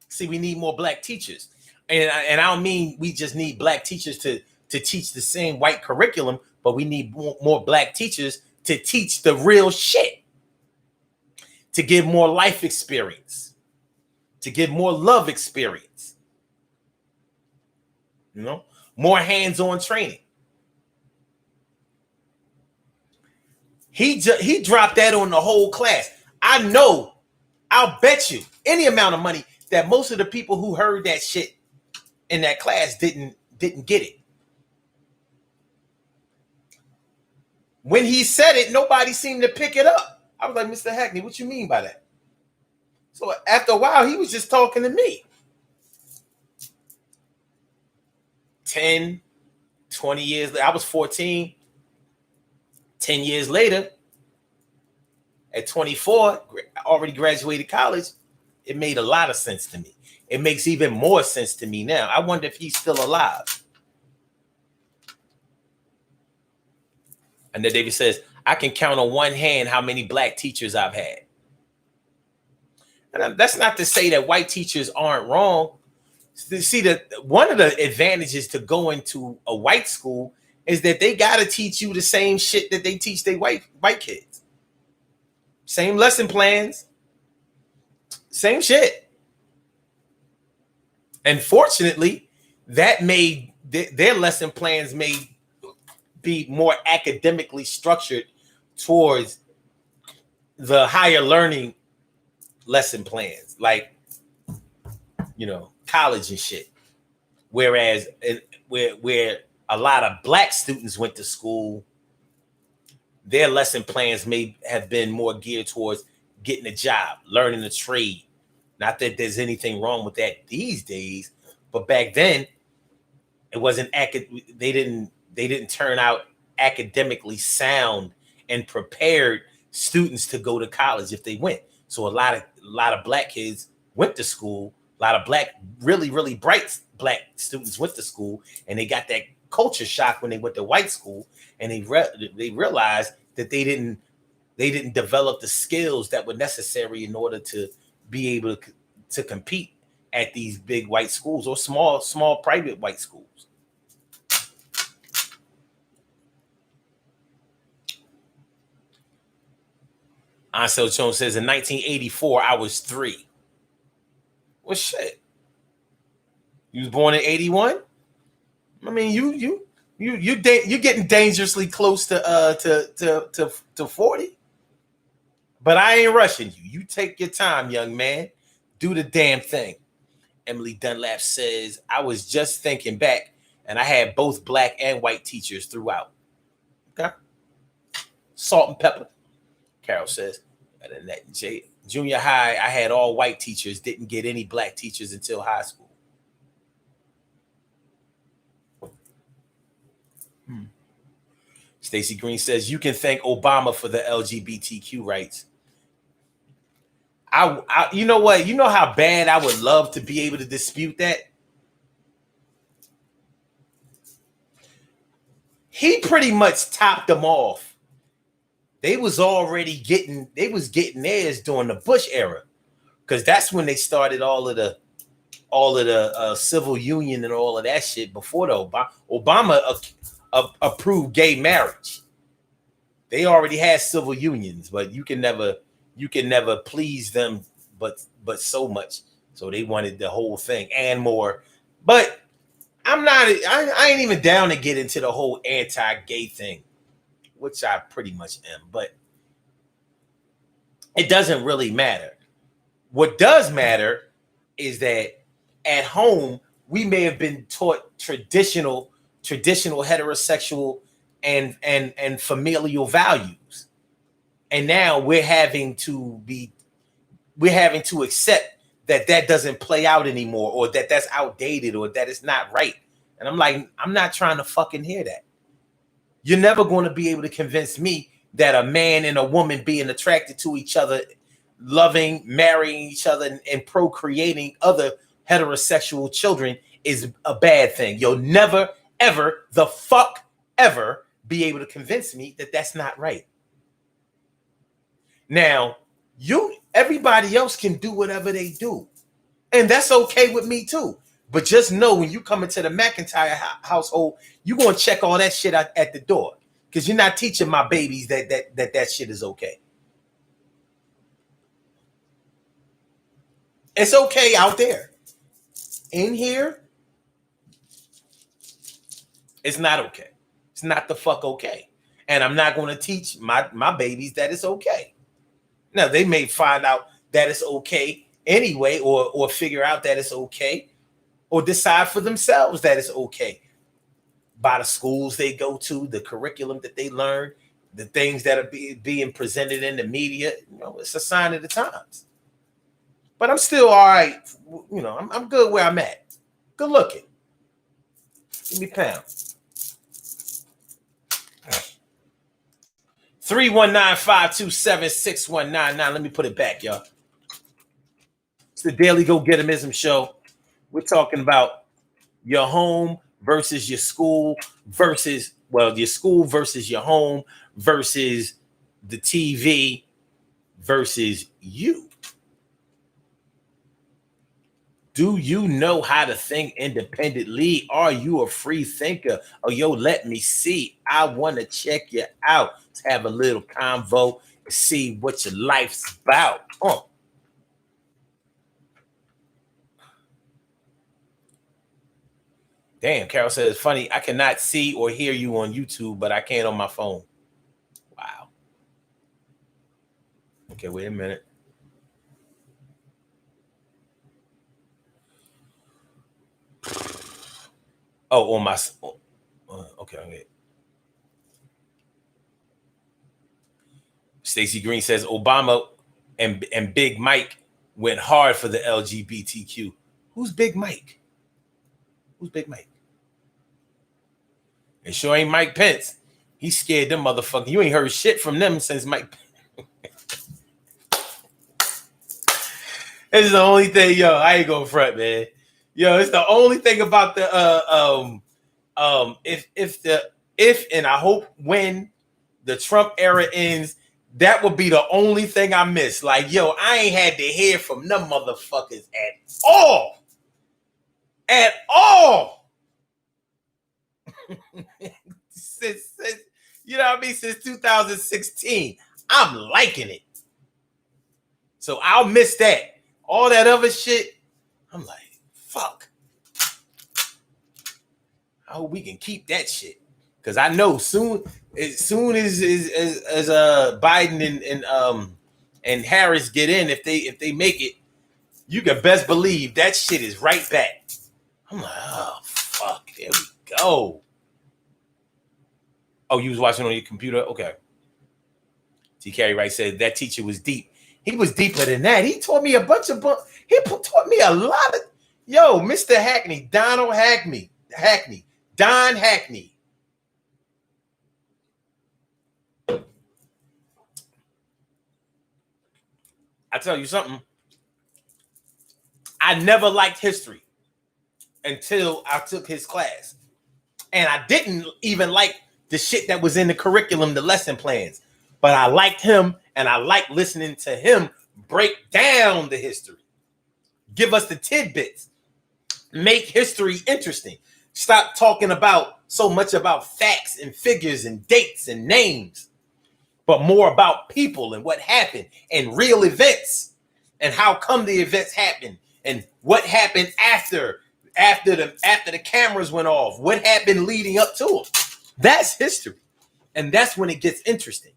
See, we need more black teachers. And I don't mean we just need black teachers to teach the same white curriculum, but we need more black teachers to teach the real shit, to give more life experience, to give more love experience, you know, more hands-on training. He dropped that on the whole class. I'll bet you any amount of money that most of the people who heard that shit in that class didn't get it. When he said it, nobody seemed to pick it up. I was like, Mr. Hackney, what you mean by that? So after a while, he was just talking to me. 10, 20 years later, I was 14. 10 years later, at 24, already graduated college, it made a lot of sense to me. It makes even more sense to me now. I wonder if he's still alive. And then David says, I can count on one hand how many black teachers I've had. And that's not to say that white teachers aren't wrong. See, one of the advantages to going to a white school is that they got to teach you the same shit that they teach their white kids. Same lesson plans, same shit. And fortunately, that made their lesson plans may be more academically structured towards the higher learning lesson plans, like, you know, college and shit. Whereas where a lot of black students went to school, their lesson plans may have been more geared towards getting a job, learning a trade. Not that there's anything wrong with that these days, but back then it wasn't they didn't turn out academically sound and prepared students to go to college if they went. So a lot of black kids went to school. A lot of black, really, really bright black students went to school, and they got that culture shock when they went to white school, and they realized that they didn't develop the skills that were necessary in order to be able to compete at these big white schools or small private white schools. Ansel Jones says in 1984 I was 3. Well, shit. You was born in 81. I mean, you're getting dangerously close to 40. But I ain't rushing you. You take your time, young man. Do the damn thing. Emily Dunlap says, I was just thinking back, and I had both black and white teachers throughout. Okay. Salt and pepper. Carol says, better than that. Junior high, I had all white teachers, didn't get any black teachers until high school. Stacey Green says, you can thank Obama for the LGBTQ rights. You know what? You know how bad I would love to be able to dispute that? He pretty much topped them off. They was getting theirs during the Bush era, because that's when they started all of the civil union and all of that shit. Before the Obama approved gay marriage. They already had civil unions, but you can never please them, but so much. So they wanted the whole thing and more. But I ain't even down to get into the whole anti-gay thing, which I pretty much am, but it doesn't really matter. What does matter is that at home, we may have been taught traditional heterosexual and familial values. And now we're having to accept that doesn't play out anymore, or that's outdated, or that it's not right. And I'm like, I'm not trying to fucking hear that. You're never going to be able to convince me that a man and a woman being attracted to each other, loving, marrying each other, and procreating other heterosexual children is a bad thing. You'll never, ever, the fuck ever be able to convince me that that's not right. Now, everybody else can do whatever they do, and that's okay with me too. But just know, when you come into the McIntyre household, you're going to check all that shit out at the door, because you're not teaching my babies that shit is okay. It's okay out there. In here, it's not okay. It's not the fuck okay. And I'm not going to teach my babies that it's okay. Now, they may find out that it's okay anyway, or figure out that it's okay, or decide for themselves that it's okay by the schools they go to, the curriculum that they learn, the things that are being presented in the media. It's a sign of the times. But I'm still all right. I'm good where I'm at. Good looking. Give me pound. 319-527-6199. Let me put it back, y'all. It's the Daily Go Getimism Show. We're talking about your home versus your school versus your home versus the TV versus you. Do you know how to think independently? Are you a free thinker? Oh, let me see. I want to check you out. Let's have a little convo and see what your life's about. Damn, Carol says, it's funny. I cannot see or hear you on YouTube, but I can on my phone. Wow. Okay, wait a minute. Oh, on my. Okay. Stacey Green says Obama and Big Mike went hard for the LGBTQ. Who's Big Mike? Who's Big Mike? It sure ain't Mike Pence. He scared them motherfuckers. You ain't heard shit from them since Mike. This is the only thing, I ain't gonna front, man. It's the only thing about the if and I hope when the Trump era ends, that would be the only thing I miss. Like, I ain't had to hear from them motherfuckers at all. At all. since since 2016. I'm liking it. So I'll miss that. All that other shit, I'm like, fuck. I hope we can keep that shit, because I know as soon as Biden and Harris get in, if they make it, you can best believe that shit is right back. I'm like, oh fuck, there we go. Oh, you was watching on your computer? Okay. T. Carey Wright said that teacher was deep. He was deeper than that. He taught me a bunch of he taught me a lot of Mr. Hackney, Don Hackney. I tell you something. I never liked history until I took his class. And I didn't even like the shit that was in the curriculum, the lesson plans. But I liked him, and I liked listening to him break down the history. Give us the tidbits. Make history interesting. Stop talking about so much about facts and figures and dates and names, but more about people and what happened and real events and how come the events happened and what happened after the cameras went off, what happened leading up to them. That's history. And that's when it gets interesting.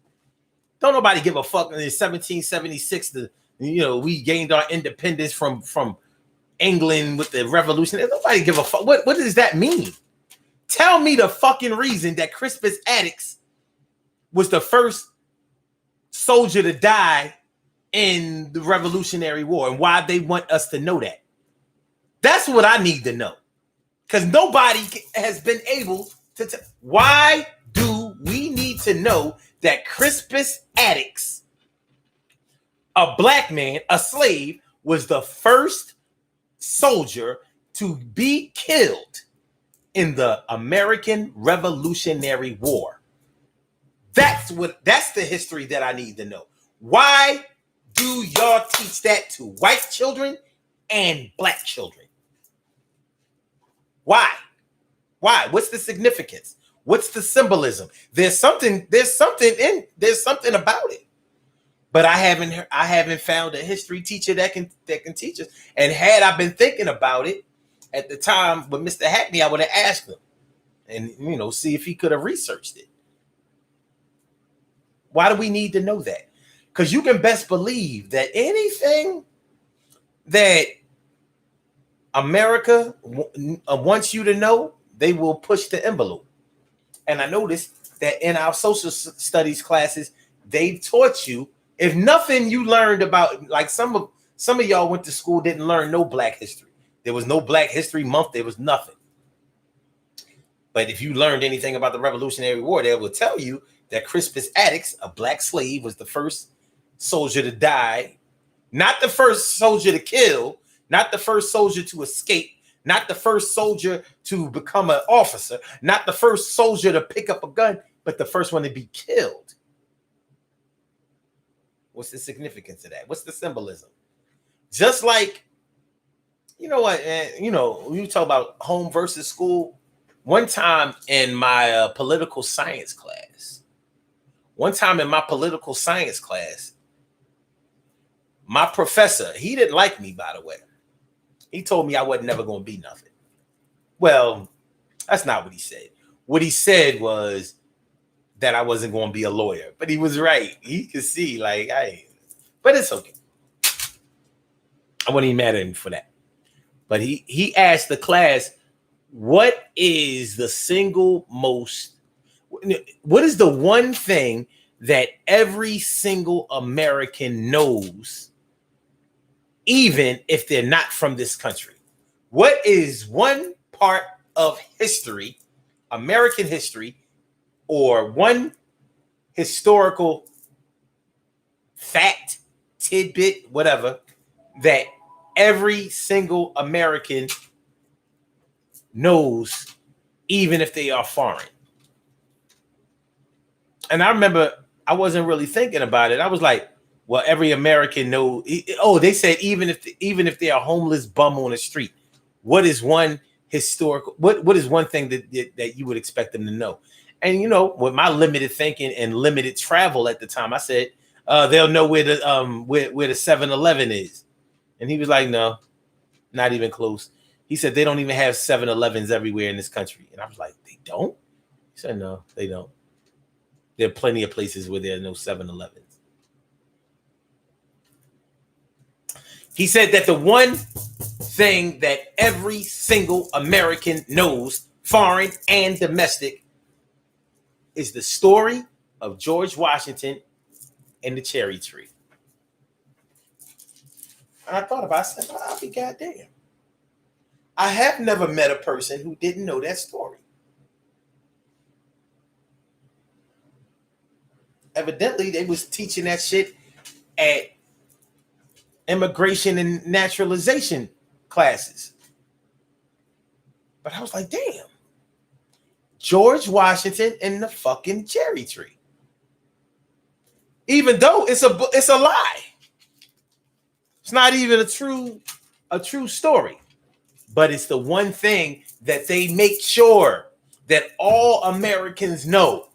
Don't nobody give a fuck. In 1776, we gained our independence from England with the revolution. Nobody give a fuck. What does that mean? Tell me the fucking reason that Crispus Attucks was the first soldier to die in the Revolutionary War and why they want us to know that. That's what I need to know. Because nobody has been able to tell. Why do we need to know that Crispus Attucks, a black man, a slave, was the first soldier to be killed in the American Revolutionary War? That's the history that I need to know. Why do y'all teach that to white children and black children? Why? What's the significance? What's the symbolism? There's something about it. But I haven't found a history teacher that can teach us. And had I been thinking about it at the time with Mr. Hackney, I would have asked him and see if he could have researched it. Why do we need to know that? Because you can best believe that anything that America wants you to know, they will push the envelope. And I noticed that in our social studies classes, they taught you, if nothing you learned about, like some of y'all went to school, didn't learn no Black history. There was no Black History Month. There was nothing. But if you learned anything about the Revolutionary War, they will tell you that Crispus Attucks, a black slave, was the first soldier to die, not the first soldier to kill, not the first soldier to escape, not the first soldier to become an officer, not the first soldier to pick up a gun, but the first one to be killed. What's the significance of that? What's the symbolism? Just like, you talk about home versus school. One time in my political science class, my professor, he didn't like me, by the way. He told me I wasn't never going to be nothing. Well, that's not what he said. What he said was that I wasn't going to be a lawyer, but he was right. He could see, but it's okay. I wasn't even mad at him for that. But he asked the class, what is the one thing that every single American knows, even if they're not from this country? What is one part of history, American history, or one historical fact, tidbit, whatever, that every single American knows, even if they are foreign? And I remember I wasn't really thinking about it. I was like, well, every American knows. Oh, they said even if they are a homeless bum on the street, what is one historical? What is one thing that you would expect them to know? And with my limited thinking and limited travel at the time, I said they'll know where the 7-Eleven is. And he was like, no, not even close. He said they don't even have 7-Elevens everywhere in this country. And I was like, they don't? He said, no, they don't. There are plenty of places where there are no 7-Elevens. He said that the one thing that every single American knows, foreign and domestic, is the story of George Washington and the cherry tree. And I thought about it. I said, I'll be goddamn. I have never met a person who didn't know that story. Evidently, they was teaching that shit at immigration and naturalization classes. But I was like, damn, George Washington and the fucking cherry tree. Even though it's a lie. It's not even a true story. But it's the one thing that they make sure that all Americans know.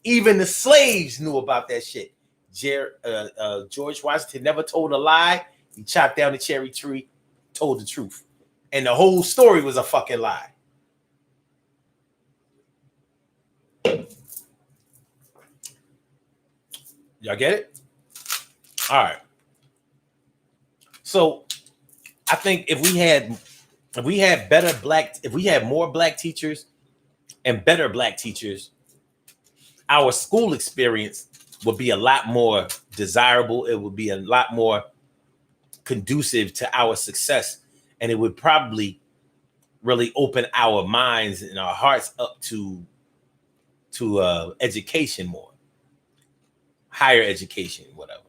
Even the slaves knew about that shit. George Washington never told a lie. He chopped down the cherry tree, told the truth. And the whole story was a fucking lie. Y'all get it? All right. So I think if we had more black teachers and better black teachers, our school experience would be a lot more desirable. It would be a lot more conducive to our success. And it would probably really open our minds and our hearts up to education more. Higher education, whatever.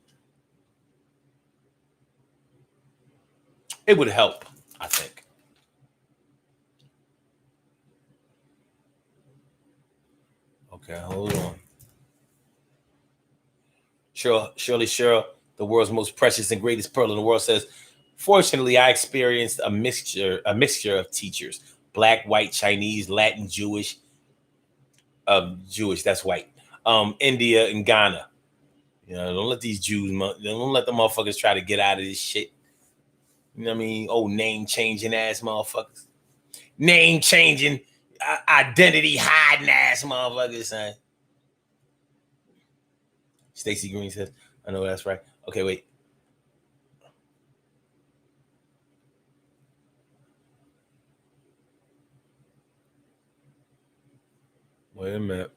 It would help, I think. Okay, hold on. Shirley Cheryl, the world's most precious and greatest pearl in the world, says, fortunately, I experienced a mixture of teachers: black, white, Chinese, Latin, Jewish, that's white, India and Ghana. You know, don't let these Jews, don't let the motherfuckers try to get out of this shit. You know what I mean? Old name changing ass motherfuckers. Name changing, identity hiding ass motherfuckers, son. Stacey Green says, I know that's right. Okay, wait. Wait a minute.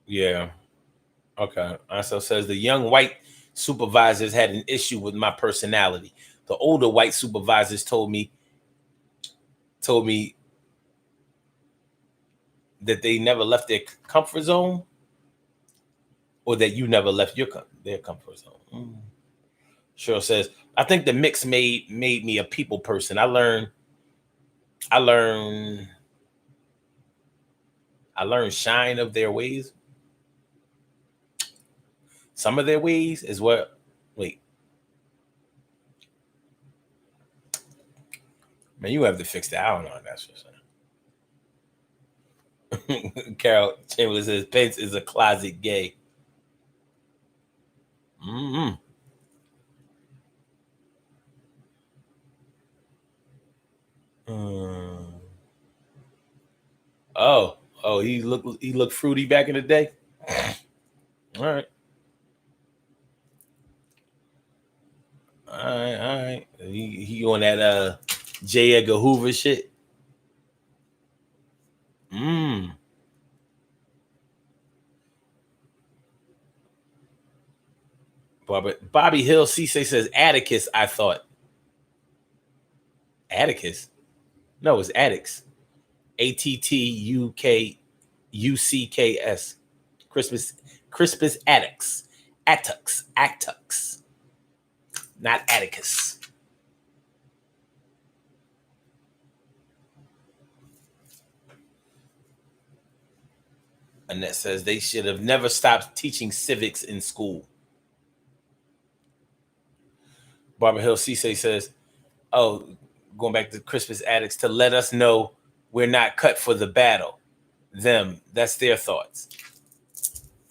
Yeah. Okay. Also says the young white supervisors had an issue with my personality. The older white supervisors told me that they never left their comfort zone, or that you never left their comfort zone. Cheryl says, I think the mix made me a people person. I learned shine of their ways. Some of their ways is what. Wait, man, you have to fix that. I don't know. That's what I'm saying. Carol Chamberlain says Pence is a closet gay. Mm-hmm. Oh, he looked fruity back in the day. All right. He on that J. Edgar Hoover shit. Bobby Hill Cisse says Atticus. I thought Atticus. No, it's Atticus. ATTUKUCKS. Crispus Attucks. Attucks. Not Atticus. Annette says they should have never stopped teaching civics in school. Barbara Hill Cisse says, oh, going back to Crispus Attucks, to let us know we're not cut for the battle. That's their thoughts.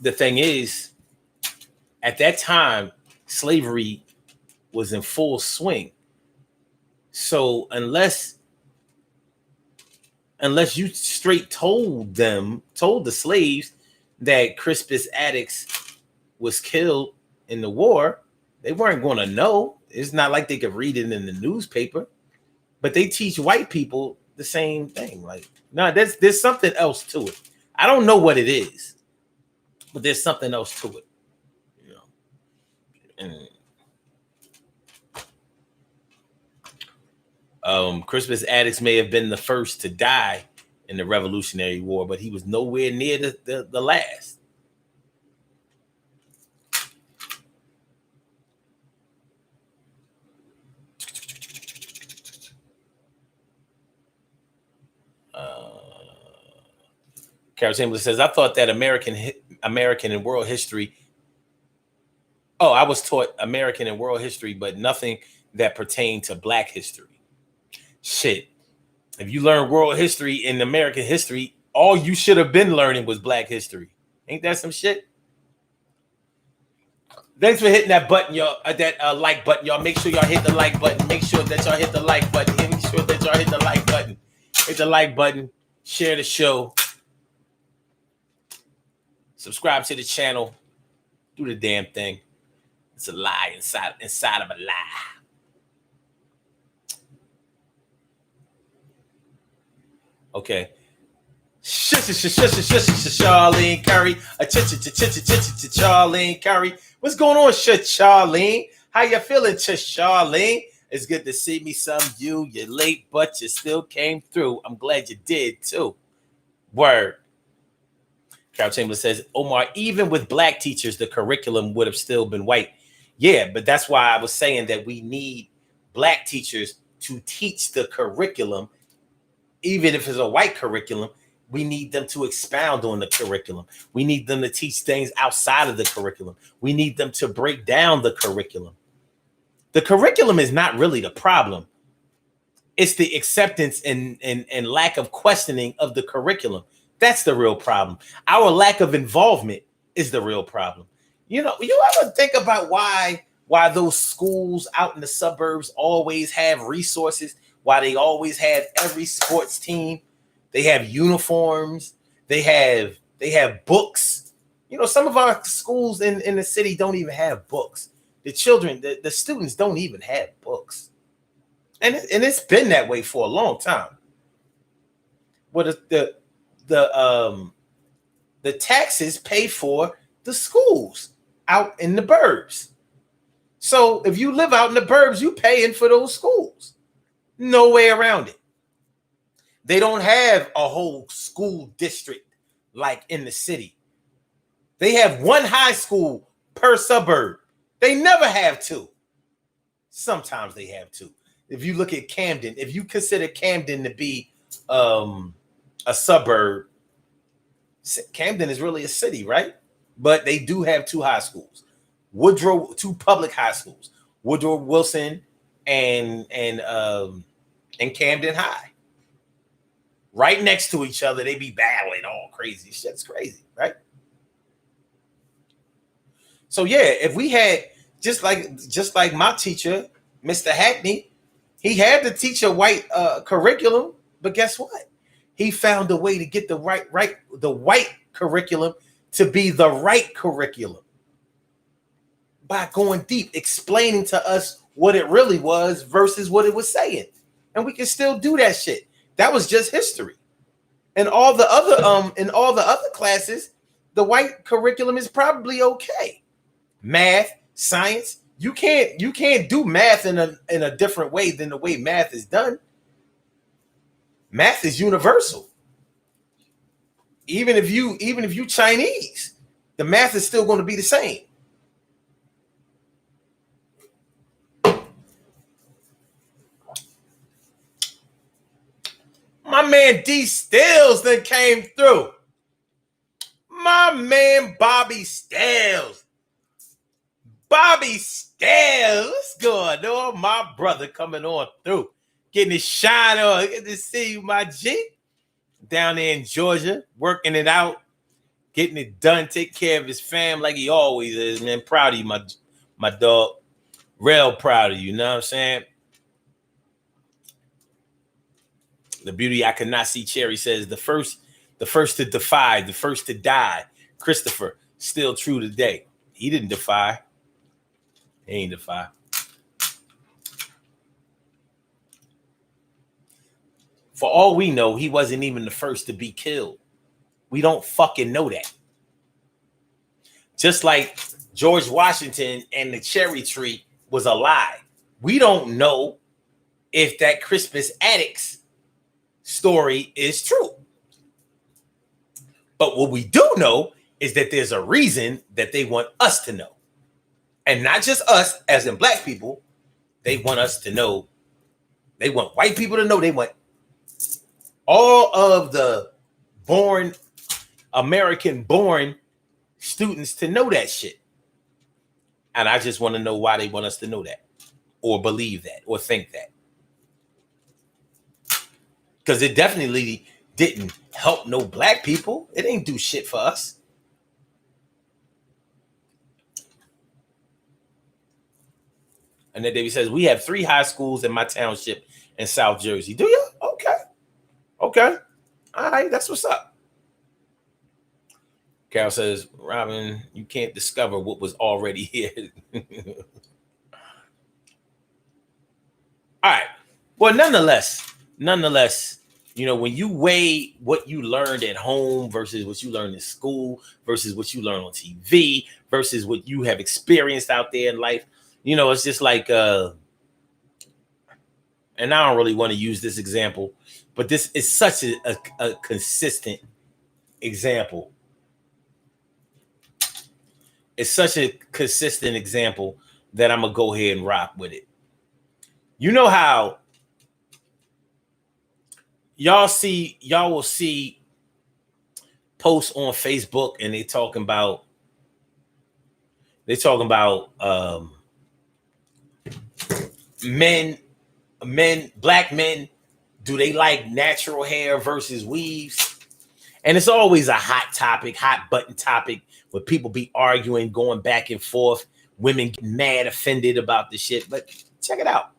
The thing is, at that time, slavery was in full swing. So unless you straight told the slaves that Crispus Attucks was killed in the war, they weren't going to know. It's not like they could read it in the newspaper. But they teach white people the same thing. Like, no, there's something else to it. I don't know what it is, but there's something else to it. You know. Crispus Attucks may have been the first to die in the Revolutionary War, but he was nowhere near the last. Carol Chamberlain says, I thought that American and world history. Oh, I was taught American and world history, but nothing that pertained to Black history. Shit. If you learn world history and American history, all you should have been learning was Black history. Ain't that some shit? Thanks for hitting that button, y'all. That like button, y'all. Make sure y'all hit the like button. Make sure that y'all hit the like button. Make sure that y'all hit the like button. Hit the like button. Share the show. Subscribe to the channel. Do the damn thing. It's a lie inside of a lie. Okay. Charlene Curry. Charlene Curry. What's going on, Charlene? How you feeling, Charlene? It's good to see me some you. You're late, but you still came through. I'm glad you did, too. Word. Carol Chamberlain says, Omar, even with Black teachers, the curriculum would have still been white. Yeah, but that's why I was saying that we need Black teachers to teach the curriculum. Even if it's a white curriculum, we need them to expound on the curriculum. We need them to teach things outside of the curriculum. We need them to break down the curriculum. The curriculum is not really the problem. It's the acceptance and lack of questioning of the curriculum. That's the real problem. Our lack of involvement is the real problem. You know, you ever think about why those schools out in the suburbs always have resources, why they always have every sports team, they have uniforms, they have books. You know, some of our schools in the city don't even have books. The children, the students don't even have books. And it's been that way for a long time. But the taxes pay for the schools out in the burbs. So if you live out in the burbs, you paying for those schools. No way around it. They don't have a whole school district like in the city. They have one high school per suburb. They never have two. Sometimes they have two. If you look at Camden, if you consider Camden to be a suburb, Camden is really a city, right? But they do have two high schools. Two public high schools. Woodrow Wilson and Camden High. Right next to each other, they be battling all crazy. Shit's crazy, right? So yeah, if we had just like my teacher, Mr. Hackney, he had to teach a white curriculum, but guess what? He found a way to get the white curriculum to be the right curriculum by going deep, explaining to us what it really was versus what it was saying. And we can still do that shit. That was just history. And all the other classes, the white curriculum is probably okay. Math, science, you can't do math in a different way than the way math is done. Math is universal. Even if you Chinese, the math is still going to be the same. My man D Stills then came through. My man Bobby Stills. Bobby Stills. What's going on? My brother coming on through. Getting his shine on. Good to see you, my G. Down there in Georgia, working it out, getting it done, take care of his fam like he always is, man. Proud of you, my dog. Real proud of you, know what I'm saying? The beauty I could not see. Cherry says the first to defy, the first to die. Christopher, still true today. He didn't defy. He ain't defy. For all we know, he wasn't even the first to be killed. We don't fucking know that. Just like George Washington and the cherry tree was a lie. We don't know if that Crispus Attucks story is true. But what we do know is that there's a reason that they want us to know. And not just us, as in black people, they want us to know. They want white people to know. They want all of the American-born students to know that shit. And I just want to know why they want us to know that, or believe that, or think that. Because it definitely didn't help no black people. It ain't do shit for us. And then David says, we have 3 high schools in my township in South Jersey. Do you? Okay. Okay. All right. That's what's up. Carol says, Robin, you can't discover what was already here. All right. Well, nonetheless, you know, when you weigh what you learned at home versus what you learned in school versus what you learn on TV versus what you have experienced out there in life, you know, it's just like, and I don't really want to use this example, but this is such a consistent example. It's such a consistent example that I'm going to go ahead and rock with it. You know how y'all will see posts on Facebook and they talking about black men, do they like natural hair versus weaves? And it's always a hot button topic where people be arguing, going back and forth, women get mad, offended about the shit. But check it out.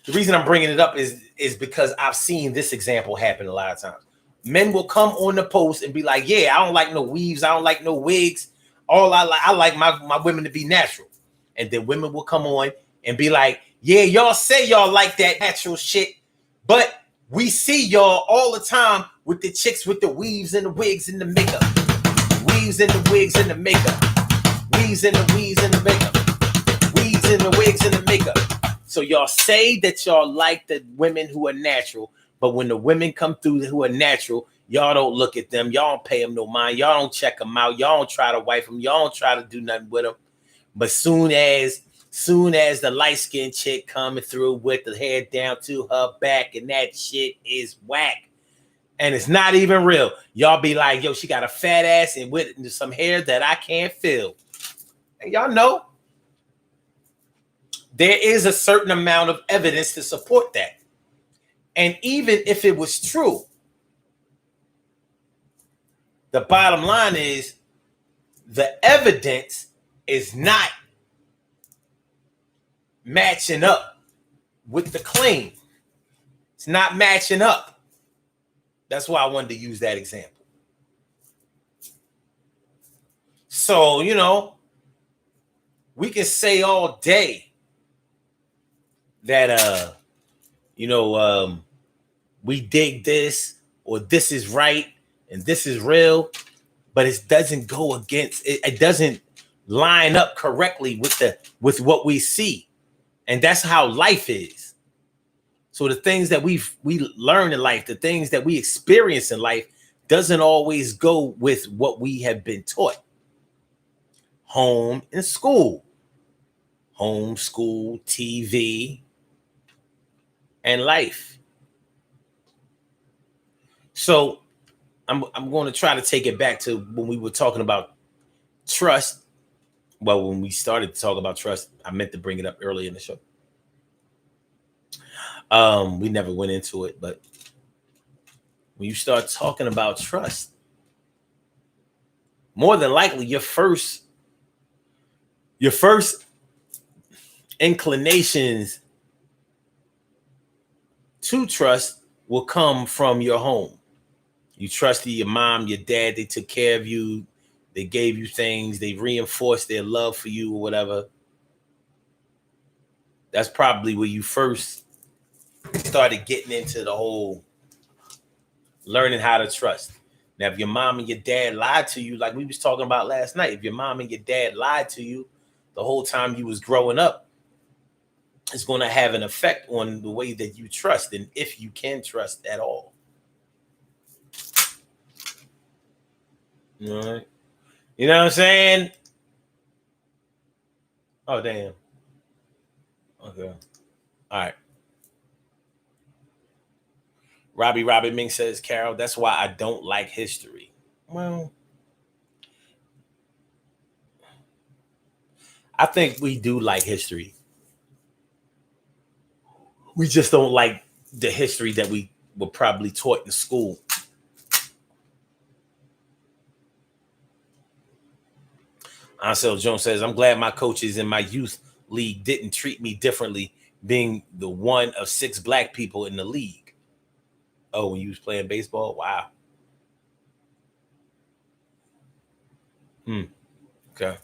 The reason I'm bringing it up is because I've seen this example happen a lot of times. Men will come on the post and be like, yeah, I don't like no weaves. I don't like no wigs. I like my women to be natural. And then women will come on and be like, yeah, y'all say y'all like that natural shit, but we see y'all all the time with the chicks with the weaves and the wigs and the makeup. Weaves and the wigs and the makeup. Weaves and the weaves and the makeup. Weaves and the wigs and the makeup. So y'all say that y'all like the women who are natural, but when the women come through who are natural, y'all don't look at them. Y'all don't pay them no mind. Y'all don't check them out. Y'all don't try to wife them. Y'all don't try to do nothing with them. But soon as the light-skinned chick coming through with the hair down to her back and that shit is whack, and it's not even real, y'all be like, yo, she got a fat ass and with some hair that I can't feel. And y'all know there is a certain amount of evidence to support that. And even if it was true, the bottom line is the evidence is not matching up with the claim. It's not matching up. That's why I wanted to use that example. So, you know, we can say all day that, we dig this, or this is right, and this is real, but it doesn't go against, it doesn't line up correctly with what we see. And that's how life is. So the things that we learn in life, the things that we experience in life, doesn't always go with what we have been taught. Home and school. Home, school, TV, and life. So I'm going to try to take it back to when we were talking about trust. Well, when we started to talk about trust, I meant to bring it up early in the show. We never went into it, but when you start talking about trust, more than likely your first inclinations to trust will come from your home. You trusted your mom, your dad, they took care of you, they gave you things, they reinforced their love for you or whatever. That's probably where you first started getting into the whole learning how to trust. Now, if your mom and your dad lied to you, like we was talking about last night, if your mom and your dad lied to you the whole time you was growing up, it's going to have an effect on the way that you trust and if you can trust at all. All right. You know what I'm saying? Oh, damn. Okay. All right. Robbie Ming says, Carol, that's why I don't like history. Well, I think we do like history. We just don't like the history that we were probably taught in school. Ansel Jones says, I'm glad my coaches in my youth league didn't treat me differently, being the one of 6 black people in the league. Oh, when you was playing baseball? Wow. Okay.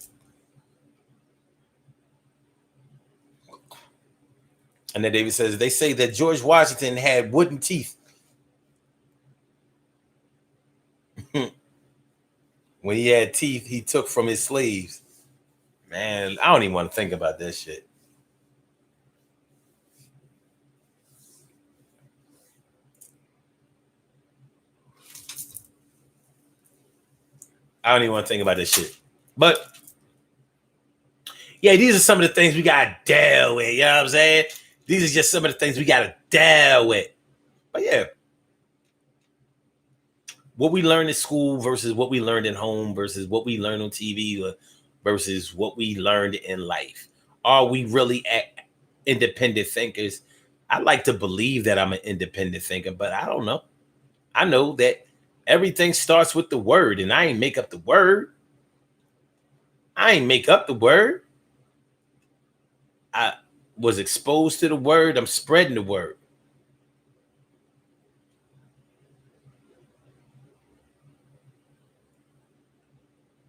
And then David says, they say that George Washington had wooden teeth. When he had teeth, he took from his slaves. Man, I don't even want to think about that shit. I don't even want to think about this shit. But yeah, these are some of the things we gotta deal with. You know what I'm saying? These are just some of the things we gotta deal with. But yeah, what we learned in school versus what we learned at home versus what we learned on TV versus what we learned in life. Are we really independent thinkers? I like to believe that I'm an independent thinker, but I don't know. I know that everything starts with the word, and I ain't make up the word. I was exposed to the word. I'm spreading the word.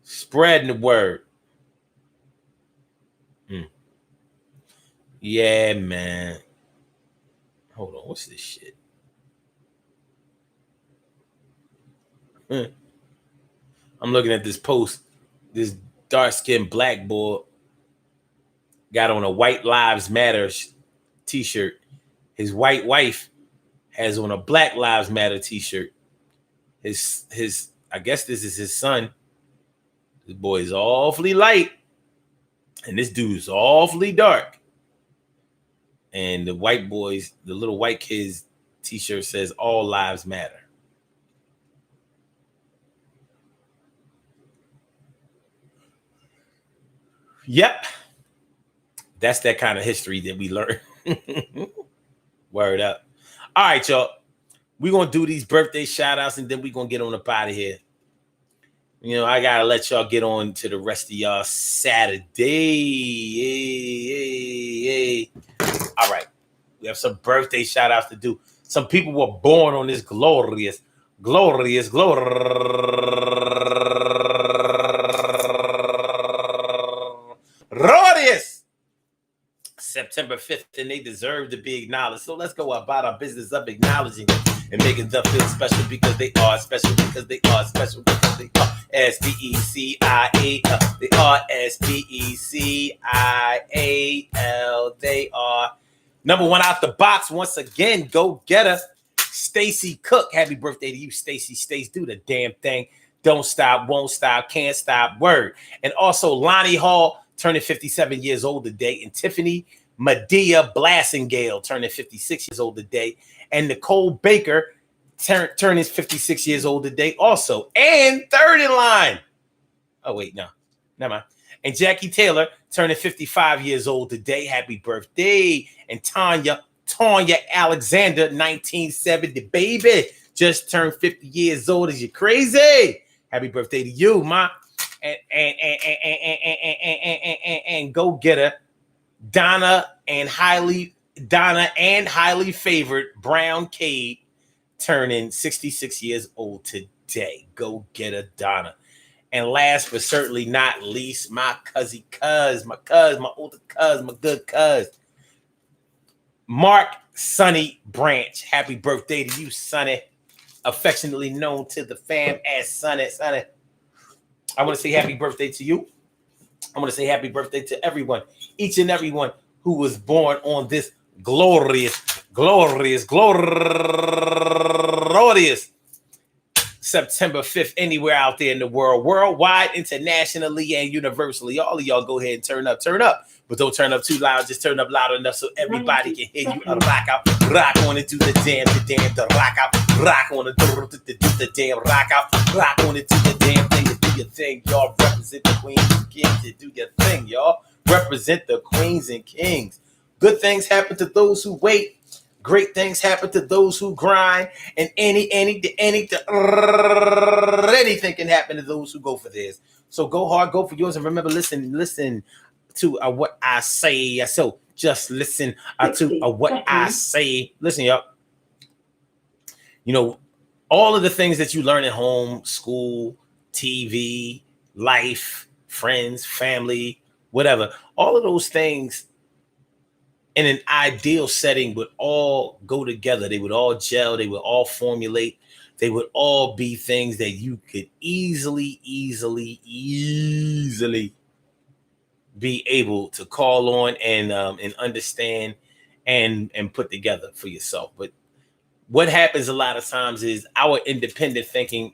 Spreading the word. Yeah, man. Hold on. What's this shit? I'm looking at this post. This dark-skinned black boy got on a White Lives Matter t-shirt. His white wife has on a Black Lives Matter t-shirt. His I guess this is his son. This boy is awfully light, and this dude is awfully dark. And the white boys, the little white kids t-shirt says all lives matter. Yep. That's that kind of history that we learn. Word up. All right, y'all. We're going to do these birthday shout outs and then we're going to get on up out of here. You know, I got to let y'all get on to the rest of y'all Saturday. All right. We have some birthday shout outs to do. Some people were born on this glorious September 5th, and they deserve to be acknowledged. So let's go about our business of acknowledging and making them feel special because they are special, because they are special, because they are S-P-E-C-I-A-L. They are S-P-E-C-I-A-L. They are number one out the box once again. Go get her. Stacy Cook. Happy birthday to you, Stacy. Stace, do the damn thing. Don't stop, won't stop, can't stop. Word. And also Lonnie Hall turning 57 years old today, and Tiffany Medea Blassingale turning 56 years old today, and Nicole Baker turning 56 years old today also. And third in line. Oh, wait, no. Never mind. And Jackie Taylor turning 55 years old today. Happy birthday. And Tanya Alexander, 1970, baby, just turned 50 years old. Is you crazy? Happy birthday to you, ma. And go get her. Donna and highly favored Brown Cade turning 66 years old today. Go get her, Donna. And last but certainly not least, my older cuz, my good cuz, Mark Sonny Branch. Happy birthday to you, Sonny. Affectionately known to the fam as Sonny. Sonny, I want to say happy birthday to you. I want to say happy birthday to everyone, each and everyone who was born on this glorious September 5th, anywhere out there in the world, worldwide, internationally, and universally. All of y'all go ahead and turn up. But don't turn up too loud. Just turn up loud enough so everybody can hear you. Rock out, rock on it, do the damn, the rock out, rock on it, do the damn, rock out, rock on it, do the damn thing, do your thing, y'all. Represent the queens and kings, do your thing, y'all. Represent the queens and kings. Good things happen to those who wait. Great things happen to those who grind, and anything can happen to those who go for theirs. So go hard, go for yours, and remember, listen to what I say. So just listen to what I say. Listen, y'all. You know, all of the things that you learn at home, school, TV, life, friends, family, whatever, all of those things in an ideal setting would all go together. They would all gel. They would all formulate. They would all be things that you could easily be able to call on and understand and put together for yourself. But what happens a lot of times is our independent thinking,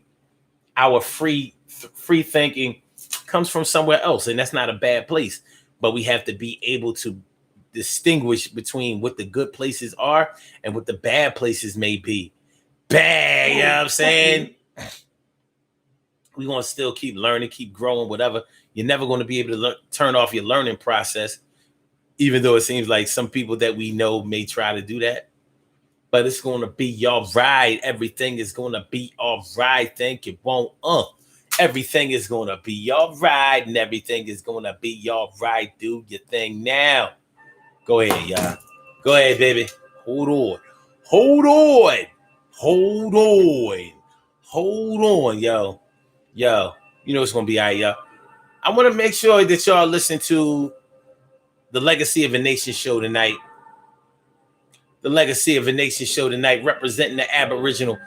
our free thinking comes from somewhere else, and that's not a bad place. But we have to be able to distinguish between what the good places are and what the bad places may be. Bad, you know what I'm saying? We're going to still keep learning, keep growing, whatever. You're never going to be able to turn off your learning process, even though it seems like some people that we know may try to do that. But it's going to be all right. Everything is going to be all right. Think it won't. Everything is going to be all right, and everything is going to be all right. Do your thing now. Go ahead, y'all. Go ahead, baby. Hold on, yo. You know it's gonna be all right, y'all. I want to make sure that y'all listen to the Legacy of a Nation show tonight. The Legacy of a Nation show tonight, representing the Aboriginal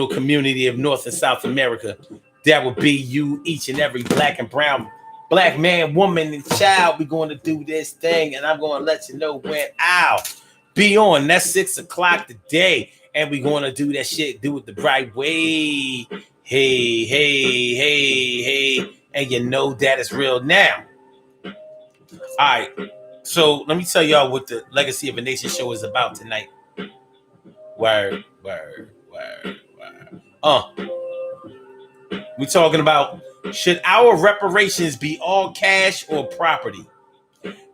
community of North and South America. That would be you, each and every black and brown, black man, woman, and child. We're going to do this thing, and I'm going to let you know when I'll be on. That's 6 o'clock today, and we're going to do that shit, do it the right way. Hey, and you know that is real now. All right, so let me tell y'all what the Legacy of a Nation show is about tonight. Word. We're talking about, should our reparations be all cash or property?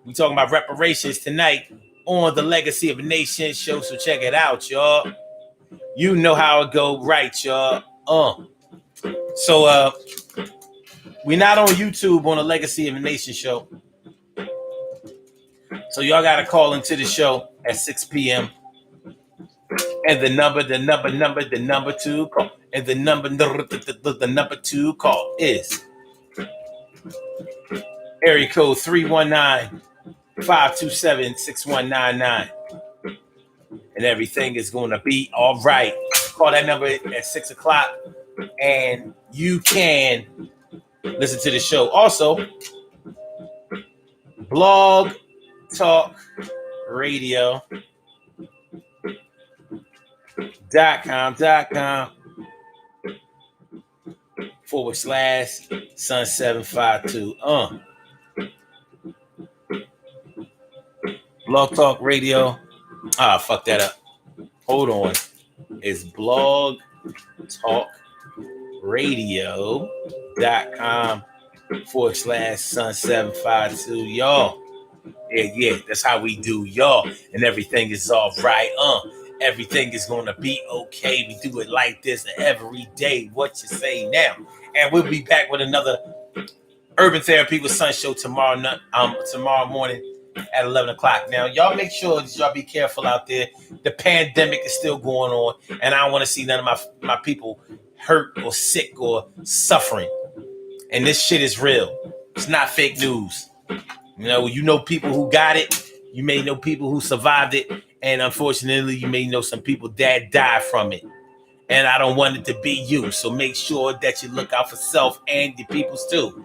We're talking about reparations tonight on the Legacy of a Nation show, so check it out, y'all. You know how it go, right, y'all? So we're not on YouTube on the Legacy of a Nation show. So y'all got to call into the show at 6 p.m. And the number to call. And the number to call is area code 319-527-6199. And everything is going to be all right. Call that number at 6 o'clock and you can listen to the show. Also, Blog Talk Radio. .com /Sun752. Blog Talk Radio. Fuck that up. Hold on. It's Blog Talk Radio.com /Sun752. Y'all. Yeah, that's how we do, y'all. And everything is all right. Everything is going to be okay. We do it like this every day. What you say now? And we'll be back with another Urban Therapy with Sun show tomorrow morning at 11 o'clock. Now, y'all make sure that y'all be careful out there. The pandemic is still going on, and I don't want to see none of my people hurt or sick or suffering. And this shit is real. It's not fake news. You know people who got it. You may know people who survived it. And unfortunately, you may know some people that died from it. And I don't want it to be you. So make sure that you look out for self and your peoples too.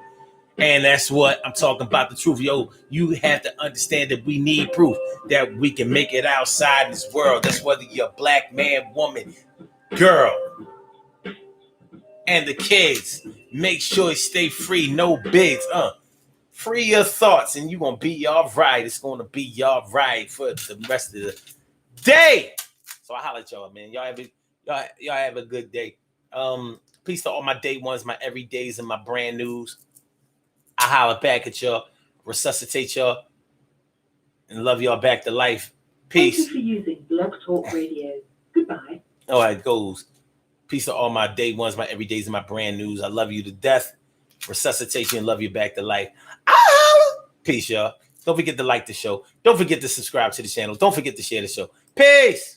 And that's what I'm talking about, the truth. Yo, you have to understand that we need proof that we can make it outside this world. That's whether you're a black man, woman, girl, and the kids. Make sure you stay free, no bigs. Free your thoughts, and you're gonna be all right. It's gonna be all right for the rest of the day. So I holler at y'all, man. Y'all have a good day. Peace to all my day ones, my everydays, and my brand news. I holler back at y'all, resuscitate y'all, and love y'all back to life. Peace. Thank you for using Blog Talk Radio. Goodbye. All right, goes. Peace to all my day ones, my everydays, and my brand news. I love you to death. Resuscitate you and love you back to life. Peace, y'all. Don't forget to like the show. Don't forget to subscribe to the channel. Don't forget to share the show. Peace.